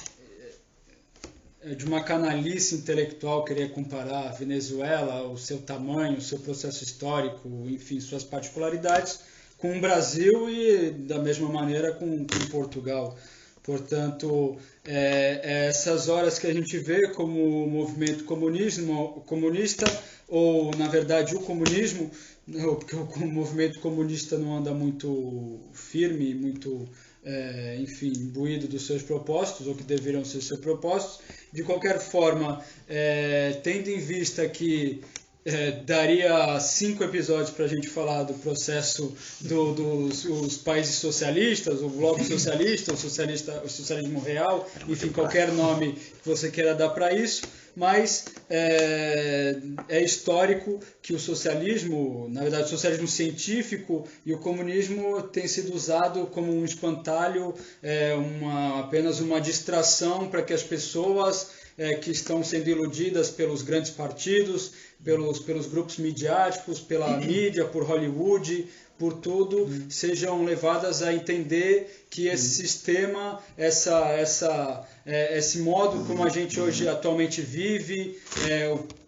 de uma canalice intelectual querer comparar a Venezuela, o seu tamanho, o seu processo histórico, enfim, suas particularidades, com o Brasil e da mesma maneira com Portugal. Portanto, essas horas que a gente vê como o movimento comunista, ou na verdade o comunismo, porque o movimento comunista não anda muito firme, muito, enfim, imbuído dos seus propósitos, ou que deveriam ser seus propósitos. De qualquer forma, tendo em vista que daria 5 episódios para a gente falar do processo dos países socialistas, o bloco socialista, o socialismo real, enfim, qualquer nome que você queira dar para isso, mas é histórico que o socialismo, na verdade o socialismo científico e o comunismo tem sido usado como um espantalho, apenas uma distração para que as pessoas que estão sendo iludidas pelos grandes partidos, pelos grupos midiáticos, pela mídia, por Hollywood, por tudo, sejam levadas a entender que esse sistema, esse modo como a gente hoje atualmente vive,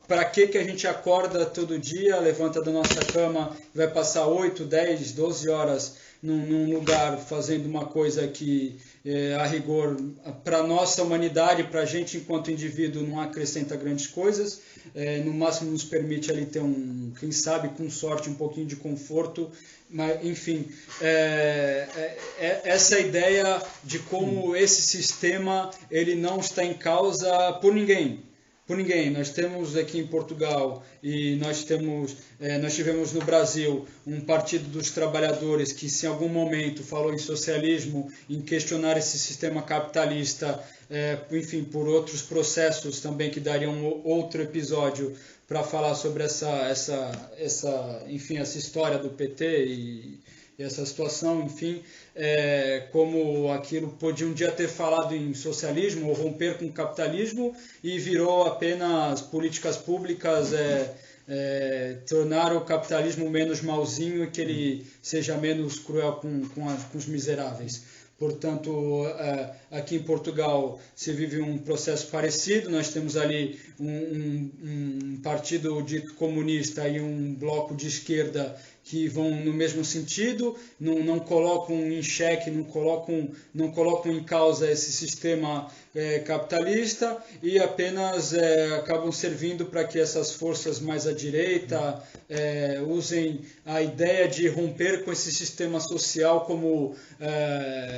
para que a gente acorda todo dia, levanta da nossa cama, vai passar 8, 10, 12 horas num lugar fazendo uma coisa que, a rigor, para a nossa humanidade, para a gente enquanto indivíduo, não acrescenta grandes coisas, no máximo nos permite ali ter quem sabe, com sorte, um pouquinho de conforto, mas enfim, essa ideia de como esse sistema ele não está em causa por ninguém. Por ninguém. Nós temos aqui em Portugal e nós tivemos no Brasil um Partido dos Trabalhadores que, se em algum momento falou em socialismo, em questionar esse sistema capitalista, enfim, por outros processos também que dariam outro episódio para falar sobre enfim, essa história do PT e essa situação, enfim, como aquilo podia um dia ter falado em socialismo ou romper com o capitalismo e virou apenas políticas públicas, tornar o capitalismo menos malzinho e que ele seja menos cruel com os miseráveis. Portanto, aqui em Portugal se vive um processo parecido. Nós temos ali um partido dito comunista e um bloco de esquerda que vão no mesmo sentido, não colocam em xeque, não colocam em causa esse sistema capitalista e apenas acabam servindo para que essas forças mais à direita usem a ideia de romper com esse sistema social como,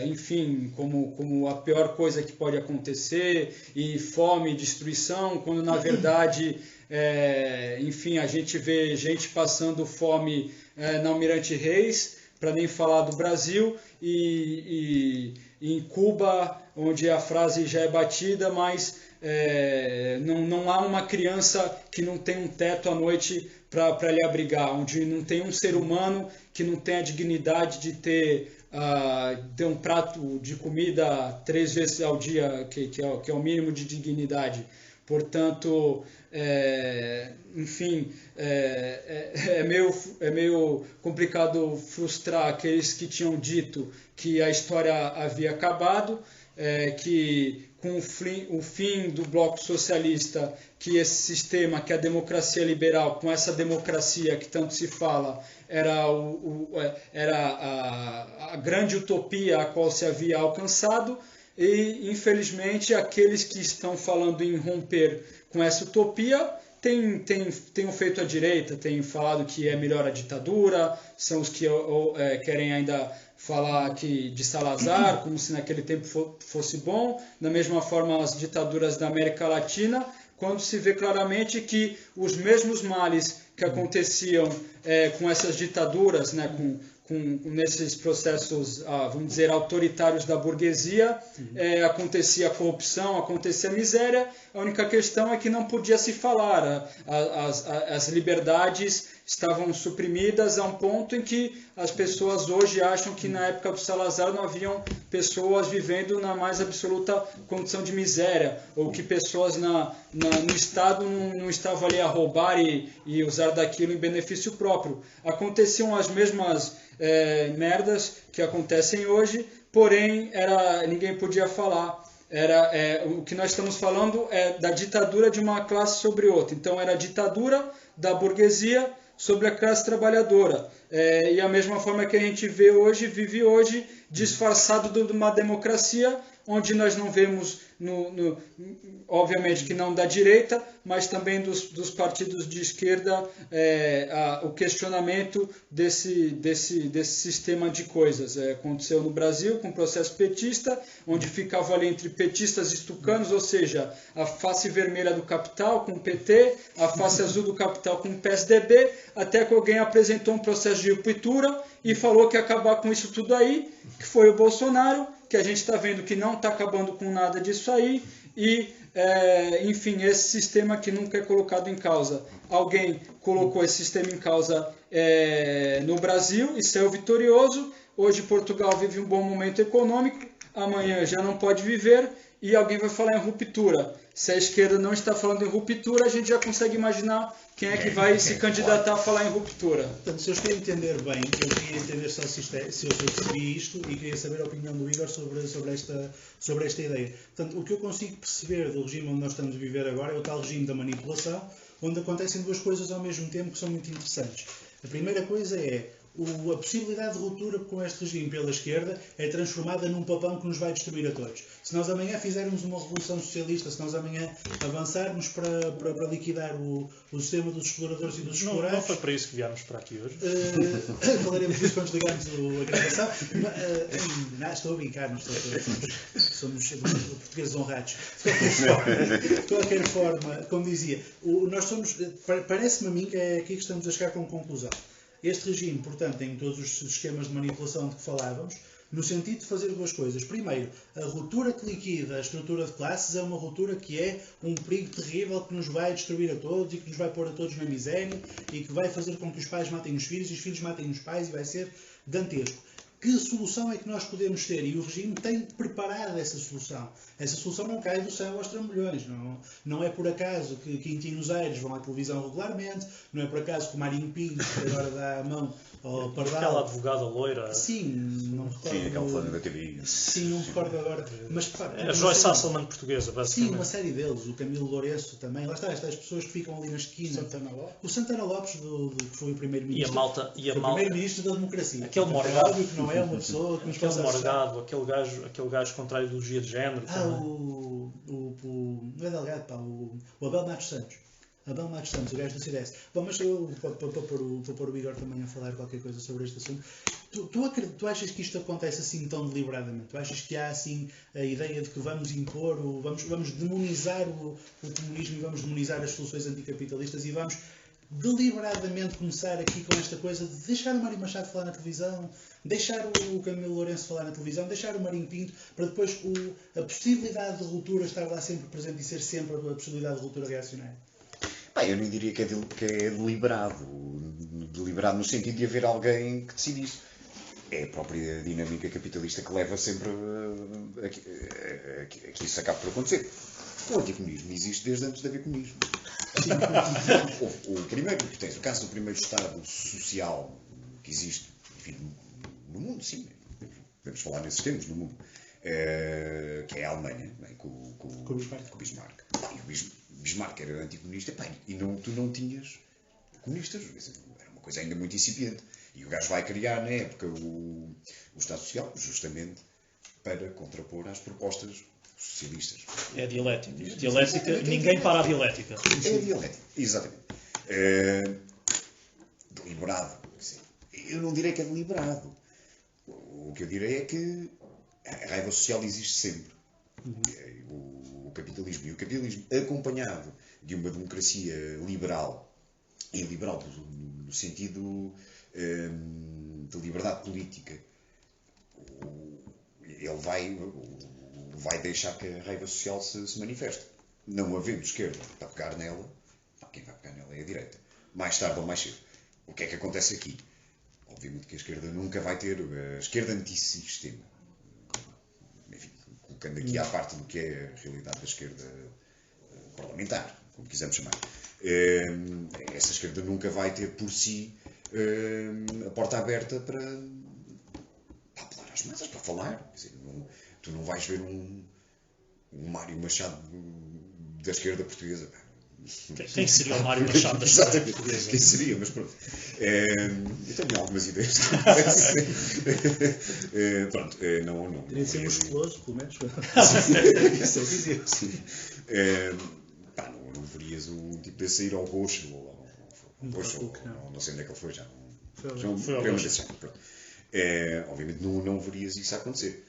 enfim, como a pior coisa que pode acontecer, e fome e destruição, quando na verdade, enfim, a gente vê gente passando fome na Almirante Reis, para nem falar do Brasil, e em Cuba, onde a frase já é batida, mas não há uma criança que não tem um teto à noite para lhe abrigar, onde não tem um ser humano que não tem a dignidade de ter um prato de comida 3 vezes ao dia, que é o mínimo de dignidade. Portanto, enfim, é meio complicado frustrar aqueles que tinham dito que a história havia acabado, que com o fim do bloco socialista, que esse sistema, que a democracia liberal, com essa democracia que tanto se fala, era a grande utopia a qual se havia alcançado. E, infelizmente, aqueles que estão falando em romper com essa utopia têm feito a direita, têm falado que é melhor a ditadura, são os que querem ainda falar de Salazar, como se naquele tempo fosse bom. Da mesma forma, as ditaduras da América Latina, quando se vê claramente que os mesmos males que aconteciam com essas ditaduras, né, nesses processos, vamos dizer, autoritários da burguesia, acontecia a corrupção, acontecia a miséria. A única questão é que não podia se falar. As liberdades estavam suprimidas a um ponto em que as pessoas hoje acham que na época do Salazar não haviam pessoas vivendo na mais absoluta condição de miséria, ou que pessoas no Estado não estavam ali a roubar e usar daquilo em benefício próprio. Aconteciam as mesmas merdas que acontecem hoje, porém ninguém podia falar. o que nós estamos falando é da ditadura de uma classe sobre outra. Então era a ditadura da burguesia sobre a classe trabalhadora. E a mesma forma que a gente vive hoje, disfarçado de uma democracia, onde nós não vemos, obviamente que não da direita, mas também dos partidos de esquerda, o questionamento desse sistema de coisas. Aconteceu no Brasil com o processo petista, onde ficava ali entre petistas e tucanos, ou seja, a face vermelha do capital com o PT, a face azul do capital com o PSDB, até que alguém apresentou um processo de ruptura e falou que ia acabar com isso tudo aí, que foi o Bolsonaro, que a gente está vendo que não está acabando com nada disso aí, e, enfim, esse sistema que nunca é colocado em causa. Alguém colocou esse sistema em causa no Brasil e saiu vitorioso. Hoje Portugal vive um bom momento econômico, amanhã já não pode viver e alguém vai falar em ruptura. Se a esquerda não está falando em ruptura, a gente já consegue imaginar quem é que vai se candidatar a falar em ruptura. Portanto, se eu estou a entender bem, eu queria entender só se eu percebi isto e queria saber a opinião do Igor sobre esta ideia. Portanto, o que eu consigo perceber do regime onde nós estamos a viver agora é o tal regime da manipulação, onde acontecem duas coisas ao mesmo tempo que são muito interessantes. A primeira coisa é a possibilidade de ruptura com este regime pela esquerda é transformada num papão que nos vai destruir a todos. Se nós amanhã fizermos uma revolução socialista, se nós amanhã avançarmos para liquidar o sistema dos exploradores e dos explorados... Não foi para isso que viemos para aqui hoje. Falaremos disso quando desligarmos a gravação. Estou a brincar, não estou a... Somos portugueses honrados. De qualquer forma, como dizia, parece-me a mim que é aqui que estamos a chegar com conclusão. Este regime, portanto, tem todos os esquemas de manipulação de que falávamos, no sentido de fazer duas coisas. Primeiro, a ruptura que liquida a estrutura de classes é uma ruptura que é um perigo terrível que nos vai destruir a todos e que nos vai pôr a todos na miséria e que vai fazer com que os pais matem os filhos e os filhos matem os pais e vai ser dantesco. Que solução é que nós podemos ter? E o regime tem preparado essa solução. Essa solução não cai do céu aos trambolhões. Não é por acaso que Quintinos Aires vão à televisão regularmente, não é por acaso que o Marinho Pinto, que agora dá a mão ao Pardal... Aquela advogada loira... Sim, não me recordo... Sim, aquela falando da TV. Sim, não me recordo agora. Mas, a Joyce Hasselman portuguesa, basicamente. Sim, uma série deles. O Camilo Lourenço também. Lá está, estas pessoas que ficam ali na esquina. O Santana Lopes, que foi o primeiro-ministro. E a malta... primeiro-ministro da democracia. Aquele morgado. Que não é uma pessoa que nos aquele morgado, aquele gajo contra a ideologia de género. Não é Delgado, pá, o Abel Matos Santos. Abel Matos Santos, o gajo do CDS. Bom, mas eu vou pôr o Igor também a falar qualquer coisa sobre este assunto. Tu achas que isto acontece assim tão deliberadamente? Tu achas que há assim a ideia de que vamos impor, vamos demonizar o comunismo e vamos demonizar as soluções anticapitalistas e vamos deliberadamente começar aqui com esta coisa de deixar o Mário Machado falar na televisão, deixar o Camilo Lourenço falar na televisão, deixar o Marinho Pinto, para depois a possibilidade de ruptura estar lá sempre presente e ser sempre a possibilidade de ruptura reacionária? Bem, eu nem diria que é deliberado. Deliberado no sentido de haver alguém que decide isso. É a própria dinâmica capitalista que leva sempre a que isso acabe por acontecer. O anticomunismo existe desde antes de haver comunismo. O primeiro, tu tens o caso do primeiro Estado social que existe, enfim, no mundo, sim, podemos falar nesses termos, no mundo, que é a Alemanha, bem, com o Bismarck. E o Bismarck era anticomunista, bem, e tu não tinhas comunistas, era uma coisa ainda muito incipiente. E o gajo vai criar, na época, o Estado Social, justamente para contrapor às propostas socialistas. É dialética. Dialética, ninguém para a dialética. É dialética, exatamente. Deliberado. Eu não direi que é deliberado. O que eu direi é que a raiva social existe sempre. O capitalismo. E o capitalismo acompanhado de uma democracia liberal, e liberal no sentido de liberdade política, ele vai deixar que a raiva social se manifeste. Não havendo esquerda para pegar nela, quem vai pegar nela é a direita. Mais tarde ou mais cedo. O que é que acontece aqui? Obviamente que a esquerda nunca vai ter a esquerda antissistema. Enfim, colocando aqui à parte do que é a realidade da esquerda parlamentar, como quisermos chamar. Essa esquerda nunca vai ter por si a porta aberta para apelar às massas, para falar. Quer dizer, tu não vais ver um Mário Machado da esquerda portuguesa. Quem seria o Mário Machado da esquerda Exatamente, portuguesa? quem seria, mas pronto. Eu tenho algumas ideias. Pronto, não. Teria de ser musculoso, pelo menos. Isso é visível. Não verias um tipo desse sair ao roxo, ou não sei onde é que ele foi já. Foi ao programa Roxo. desse género, pronto. Obviamente não verias isso acontecer.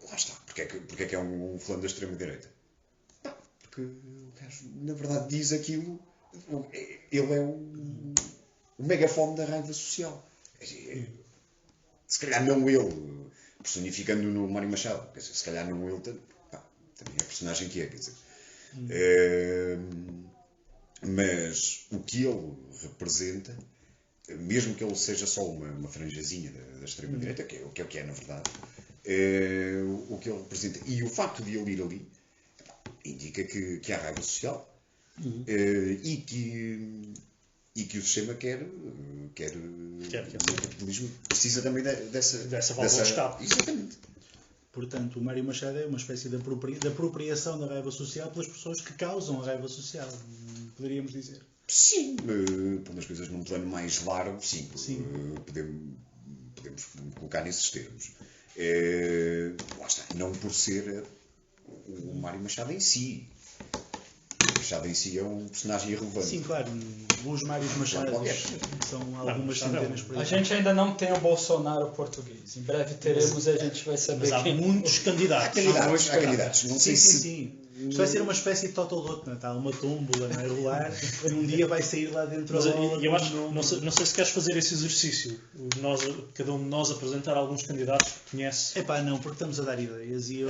Lá está. Porque é que é um fulano da extrema-direita? Porque o gajo, na verdade, diz aquilo. Ele é o megafone da raiva social. Se calhar não ele, personificando no Mário Machado. Quer dizer, se calhar não ele, também é a personagem que é. Quer dizer. Mas o que ele representa, mesmo que ele seja só uma franjazinha da extrema-direita, que é o que é na verdade, o que ele representa, e o facto de ele ir ali, indica que há raiva social e que o sistema quer o capitalismo precisa também Dessa válvula de escape. Exatamente. Portanto, o Mário Machado é uma espécie de apropriação da raiva social pelas pessoas que causam a raiva social, poderíamos dizer. Sim, pondo as coisas num plano mais largo, sim. Podemos colocar nesses termos. Lá está, não por ser o Mário Machado em si. O Machado em si é um personagem irrelevante. Sim, claro, os Mários Machados são algumas centenas por aí. A gente ainda não tem o Bolsonaro português. Em breve teremos e a gente vai saber Mas há quem... muitos candidatos. Há candidatos. Não sei se... Sim. Isto vai ser uma espécie de Totoloto, está uma tómbola a rolar e um dia vai sair lá dentro Mas a bola. eu acho, não sei se queres fazer esse exercício. Cada um de nós apresentar alguns candidatos que conhece. Epá, não, porque estamos a dar ideias e eu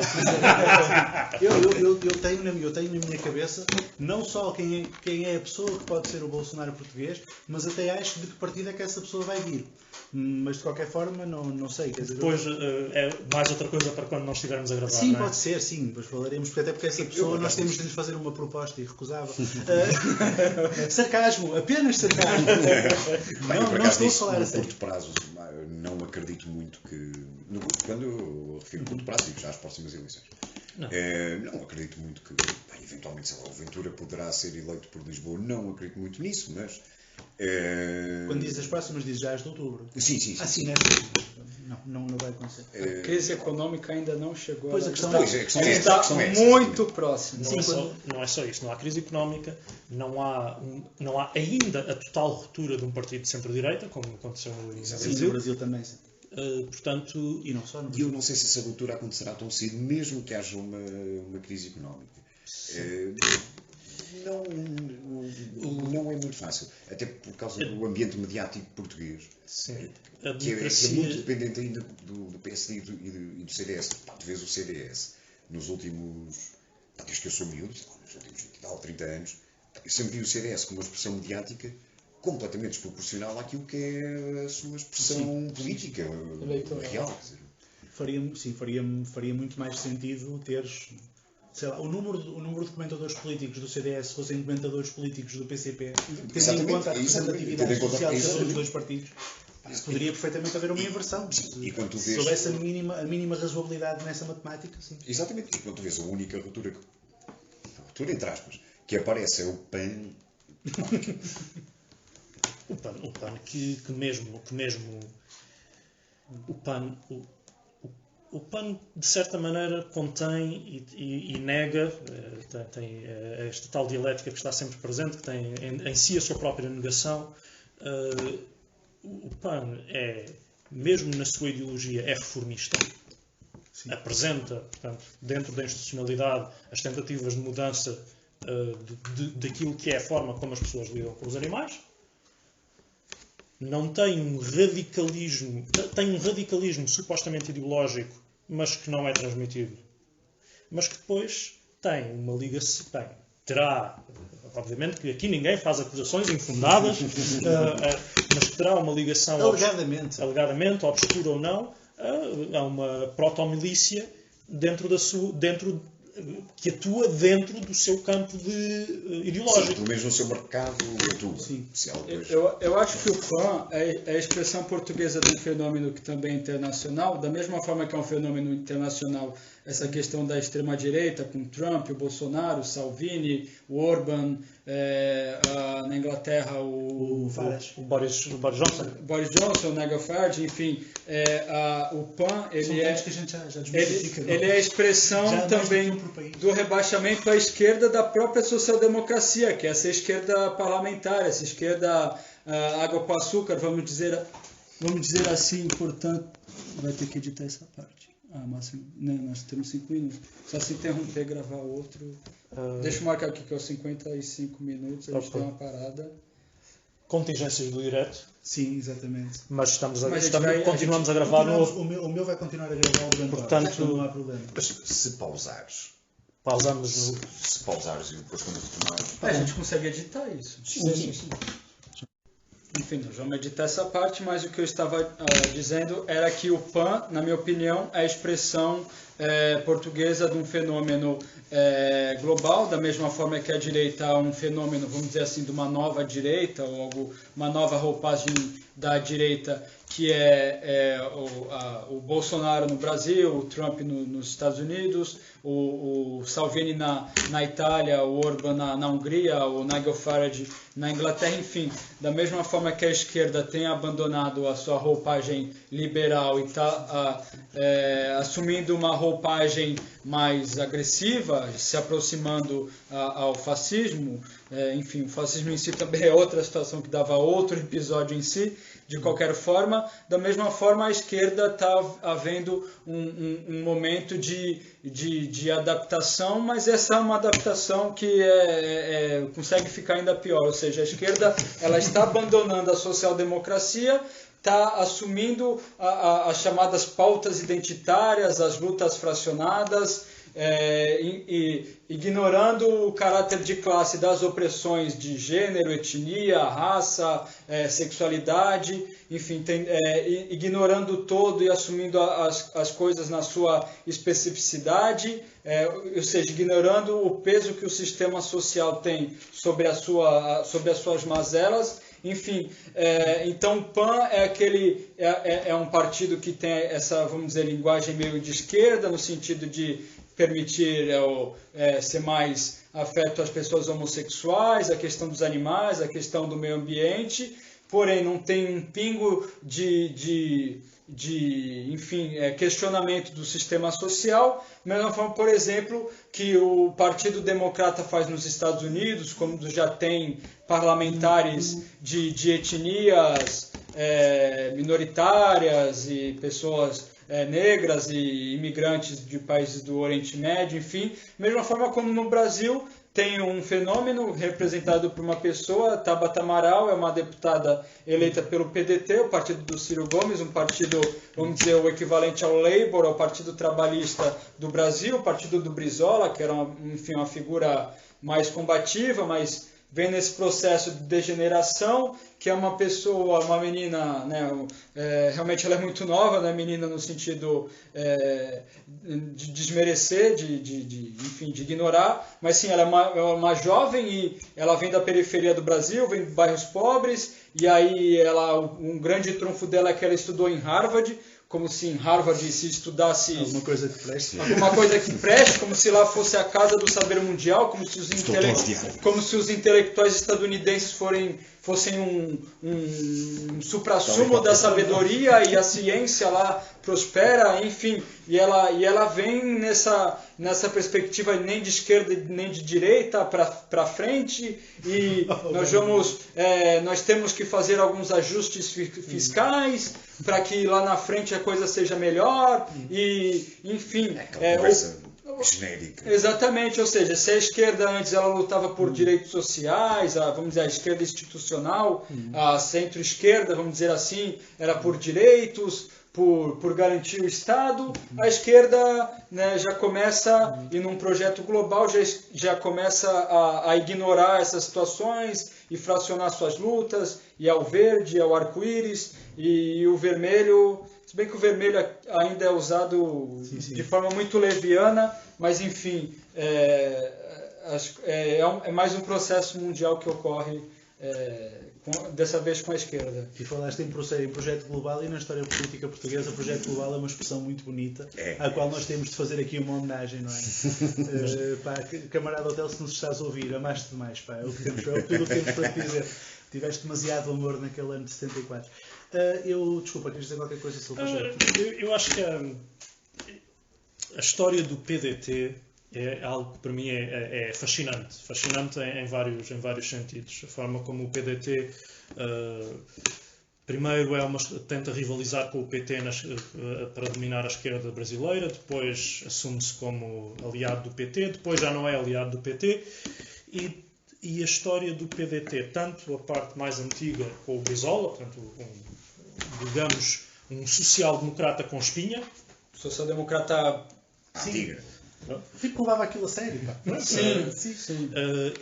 tenho na minha cabeça não só quem é a pessoa que pode ser o Bolsonaro português, mas até acho de que partido é que essa pessoa vai vir. Mas de qualquer forma, não sei. Quer dizer, Depois é mais outra coisa para quando nós estivermos a gravar. sim, não é? pode ser, sim, depois falaremos, porque essa pessoa nós temos de lhe fazer uma proposta irrecusável. Sarcasmo, apenas sarcasmo. Não estou a falar no a sério. curto prazo, não acredito muito que... Quando eu refiro curto prazo, digo já às próximas eleições. Não acredito muito que, eventualmente, sei lá, o Ventura poderá ser eleito por Lisboa. Não acredito muito nisso, mas... Quando dizes as próximas, dizes já as de outubro. Sim. Sim, não vai acontecer. A crise econômica ainda não chegou. Pois, ela a questão está muito próxima. Não é só isso. Não há crise económica, não há ainda a total ruptura de um partido de centro-direita, como aconteceu no Sim, Brasil. no Brasil também, sim. Portanto, E não só no E Brasil. eu não sei se essa ruptura acontecerá tão cedo, mesmo que haja uma crise económica. Não é muito fácil, até por causa do ambiente mediático português, sim, que é muito dependente ainda do PSD e do CDS. Tu vês o CDS nos últimos, desde que eu sou miúdo, nos últimos 20 ou 30 anos, eu sempre vi o CDS com uma expressão mediática completamente desproporcional àquilo que é a sua expressão política, real. Faria muito mais sentido teres, sei lá, o número de comentadores políticos do CDS se fossem comentadores políticos do PCP, tendo em conta a representatividade social dos dois partidos, poderia perfeitamente haver uma inversão. E quando tu Se vês... houvesse a mínima razoabilidade nessa matemática, sim. Exatamente, e quando tu vês a única ruptura entre aspas, que aparece é o PAN. O PAN que mesmo o PAN de certa maneira contém e nega, tem esta tal dialética que está sempre presente, que tem em si a sua própria negação. O PAN mesmo na sua ideologia, é reformista. Sim. Apresenta, portanto, dentro da institucionalidade, as tentativas de mudança daquilo que é a forma como as pessoas lidam com os animais. Não tem um radicalismo, tem um radicalismo supostamente ideológico, mas que não é transmitido. Mas que depois tem uma ligação, terá, obviamente que aqui ninguém faz acusações infundadas, mas que terá uma ligação alegadamente, obscura ou não, a uma proto-milícia dentro que atua dentro do seu campo ideológico. Sim, pelo menos no seu mercado atua. Sim. Eu acho que o PAN é a expressão portuguesa de um fenômeno que também é internacional, da mesma forma que é um fenômeno internacional essa questão da extrema-direita, com Trump, o Bolsonaro, o Salvini, o Orban, na Inglaterra o Boris Johnson. Boris Johnson, o Nigel Farage, enfim, o PAN ele é a expressão também do rebaixamento à esquerda da própria social-democracia, que é essa esquerda parlamentar, essa esquerda água com açúcar, vamos dizer assim, portanto, vai ter que editar essa parte. Máximo, né, nós temos 5 minutos. Só se interromper, gravar outro. Deixa eu marcar aqui que é os 55 minutos, a gente tem uma parada. Contingências do direto. Sim, exatamente. Mas continuamos a gravar. O meu vai continuar a gravar durante portanto, não há problema. Mas se pausares. Pausamos Se pausares e depois quando retomares. A gente consegue editar isso. Sim. Enfim, nós vamos editar essa parte, mas o que eu estava dizendo era que o PAN, na minha opinião, é a expressão portuguesa de um fenômeno global, da mesma forma que a direita é um fenômeno, vamos dizer assim, de uma nova direita, ou uma nova roupagem da direita, que o Bolsonaro no Brasil, o Trump nos Estados Unidos, o Salvini na Itália, o Orban na Hungria, o Nigel Farage na Inglaterra, enfim, da mesma forma que a esquerda tem abandonado a sua roupagem liberal e está assumindo uma roupagem mais agressiva, se aproximando ao fascismo, enfim, o fascismo em si também é outra situação que dava outro episódio em si. De qualquer forma, da mesma forma, a esquerda está havendo um momento de adaptação, mas essa é uma adaptação que consegue ficar ainda pior. Ou seja, a esquerda ela está abandonando a social-democracia, está assumindo as chamadas pautas identitárias, as lutas fracionadas, ignorando o caráter de classe das opressões de gênero, etnia, raça, sexualidade, enfim, ignorando todo e assumindo as coisas na sua especificidade, ou seja, ignorando o peso que o sistema social tem sobre as suas mazelas. Enfim, então o PAN é um partido que tem essa, vamos dizer, linguagem meio de esquerda, no sentido de permitir ser mais afeto às pessoas homossexuais, a questão dos animais, a questão do meio ambiente, porém não tem um pingo de questionamento do sistema social, da mesma forma, por exemplo, que o Partido Democrata faz nos Estados Unidos, quando já tem parlamentares de etnias minoritárias e pessoas negras e imigrantes de países do Oriente Médio, enfim. Mesma forma como no Brasil tem um fenômeno representado por uma pessoa, Tabata Amaral, é uma deputada eleita pelo PDT, o partido do Ciro Gomes, um partido, vamos dizer, o equivalente ao Labour, ao Partido Trabalhista do Brasil, o partido do Brizola, que era uma figura mais combativa, mas vem nesse processo de degeneração, que é uma pessoa, uma menina, né, realmente ela é muito nova, né, menina no sentido de desmerecer, enfim, de ignorar, mas sim, ela é uma jovem e ela vem da periferia do Brasil, vem de bairros pobres, e aí um grande trunfo dela é que ela estudou em Harvard, como se em Harvard se estudasse alguma coisa que preste, como se lá fosse a casa do saber mundial, como se os intelectuais estadunidenses fossem um suprassumo da sabedoria e a ciência lá prospera, enfim, e ela vem nessa perspectiva nem de esquerda nem de direita para frente, e nós temos que fazer alguns ajustes fiscais para que lá na frente a coisa seja melhor, e enfim, genérica. Exatamente, ou seja, se a esquerda antes ela lutava por direitos sociais, vamos dizer, a esquerda institucional, a centro-esquerda, vamos dizer assim, era por direitos, por garantir o Estado, a esquerda, né, já começa, e num projeto global, já começa a ignorar essas situações e fracionar suas lutas, e ao verde, ao arco-íris, e o vermelho Se bem que o vermelho ainda é usado de forma muito leviana, mas enfim, é mais um processo mundial que ocorre dessa vez com a esquerda. E falaste em projeto global, e na história política portuguesa o projeto global é uma expressão muito bonita, à qual nós temos de fazer aqui uma homenagem, não é? Pá, camarada Hotel, se nos estás a ouvir, amaste demais, pá, é tudo o que temos para te dizer. Tiveste demasiado amor naquele ano de 74. Desculpa, queres dizer qualquer coisa sobre o projeto? Eu acho que a história do PDT é algo que para mim é fascinante. Fascinante em vários sentidos. A forma como o PDT primeiro tenta rivalizar com o PT para dominar a esquerda brasileira, depois assume-se como aliado do PT, depois já não é aliado do PT, e a história do PDT, tanto a parte mais antiga com o Brizola, portanto, digamos, um social-democrata com espinha. Social-democrata antiga. Tipo, levava aquilo a sério, pá. Sim.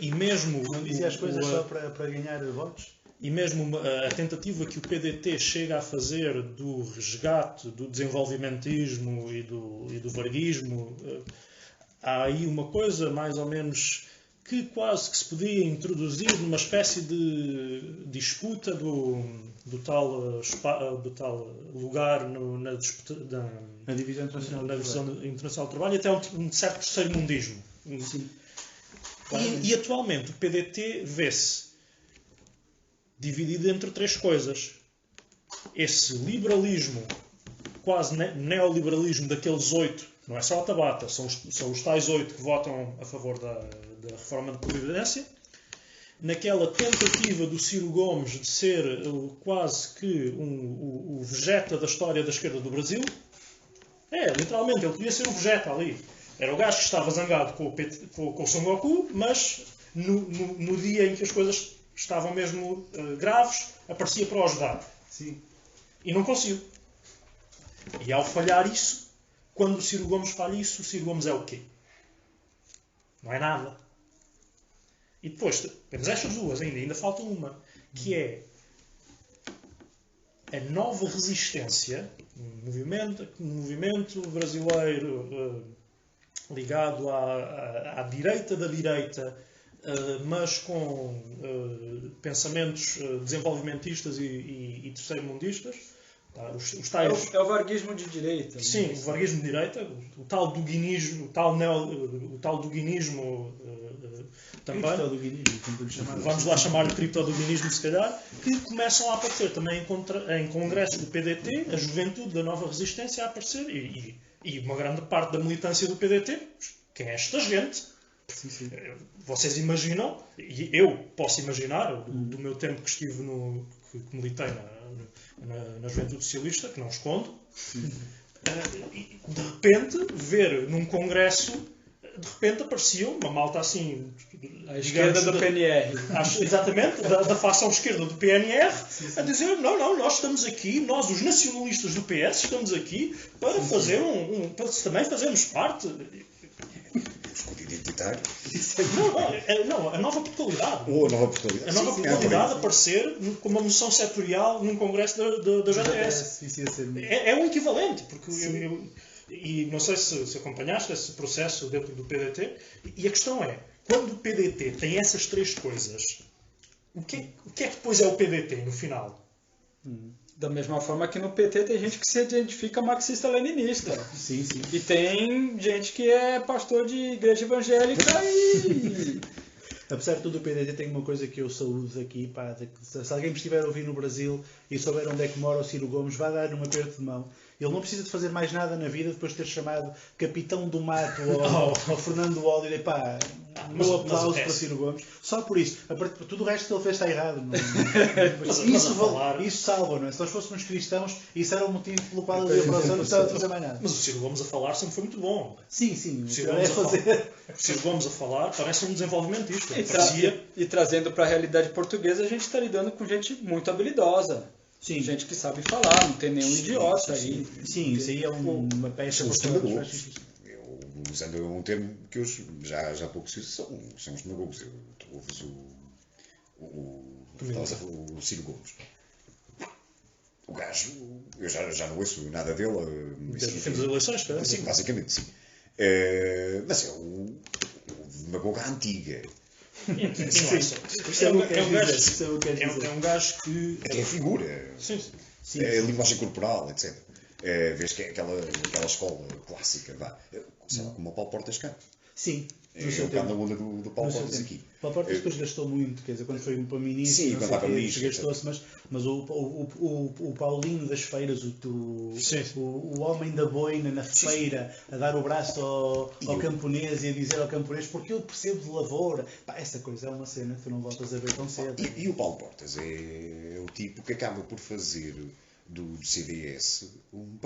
E mesmo... Não dizia as coisas só para ganhar votos? E mesmo a tentativa que o PDT chega a fazer do resgate, do desenvolvimentismo e do varguismo, há aí uma coisa mais ou menos que quase que se podia introduzir numa espécie de disputa do tal lugar na disputa na divisão internacional do trabalho, e até um certo terceiro mundismo. Sim. E atualmente o PDT vê-se dividido entre três coisas. Esse liberalismo, quase neoliberalismo daqueles 8, não é só a Tabata, são os tais 8 que votam a favor da reforma de Previdência, naquela tentativa do Ciro Gomes de ser quase que o Vegeta da história da esquerda do Brasil. Literalmente, ele podia ser o Vegeta ali. Era o gajo que estava zangado com o Son Goku, mas no dia em que as coisas estavam mesmo graves, aparecia para o ajudar. Sim. E não conseguiu. E ao falhar isso, quando o Ciro Gomes falha isso, o Ciro Gomes é o quê? Não é nada. E depois, temos estas duas ainda falta uma, que é a nova resistência, um movimento brasileiro ligado à direita da direita, mas com pensamentos desenvolvimentistas e terceiro-mundistas. Os tais... É o varguismo de direita. Sim, o varguismo de direita, o tal duguinismo, o tal duguinismo também. Vamos lá chamar-lhe criptoduguinismo, se calhar, que começam a aparecer também em congressos do PDT, a juventude da nova resistência a aparecer, e uma grande parte da militância do PDT. Quem é esta gente? Sim. Vocês imaginam, e eu posso imaginar, do meu tempo que estive que militei na Juventude Socialista, que não escondo, de repente, ver num congresso, de repente aparecia uma malta assim... À esquerda do PNR. Exatamente, da facção esquerda do PNR, a dizer, não, nós estamos aqui, nós os nacionalistas do PS, estamos aqui para fazer para também fazermos parte... Escudo identitário. Não, a nova Portugalidade. Ou a nova Portugalidade. A nova Portugalidade aparecer com uma moção setorial num congresso da JS. É um equivalente, porque e não sei se acompanhaste esse processo dentro do PDT, e a questão é, quando o PDT tem essas três coisas, o que é que depois é o PDT no final? Da mesma forma que no PT tem gente que se identifica marxista-leninista. Sim. E tem gente que é pastor de igreja evangélica e... Apesar de tudo, o PDT tem uma coisa que eu saúdo aqui, pá, se alguém me estiver a ouvir no Brasil e souber onde é que mora o Ciro Gomes, vá dar um aperto de mão. Ele não precisa de fazer mais nada na vida depois de ter chamado Capitão do Mato ao Fernando Holliday, pá, meu aplauso para Ciro Gomes. Só por isso. Tudo o resto que ele fez está errado. Isso salva, não é? Se nós fôssemos cristãos, isso era o motivo pelo qual ele ia para o céu, não precisava de fazer mais nada. Mas o Ciro Gomes a falar sempre foi muito bom. Sim. O Ciro Gomes a falar parece um desenvolvimentista. E trazendo para a realidade portuguesa, a gente está lidando com gente muito habilidosa. Sim. Gente que sabe falar, não tem nenhum idiota aí. Sim, isso aí é uma peça Usando um termo que hoje já pouco se usa, são os demagogos. Tu ouves o Ciro Gomes. O gajo, eu já não ouço nada dele. Desde as eleições, cara. Sim, basicamente, sim. Mas é o demagoga antiga. É um gajo que... Até a figura. Sim. A linguagem corporal, etc. Vês que é aquela escola clássica, vá. Sei lá, como o Paulo Portas cá. Sim. É um bocado na onda do Paulo Portas aqui. Paulo Portas depois gastou muito, quer dizer, quando foi para ministro, Sim, quando estava ministro, gastou-se, mas o Paulinho das feiras, o homem da boina na feira, a dar o braço ao camponês e a dizer ao camponês, porque eu percebo de lavoura. Pá, essa coisa é uma cena que tu não voltas a ver tão cedo. E o Paulo Portas é o tipo que acaba por fazer do CDS um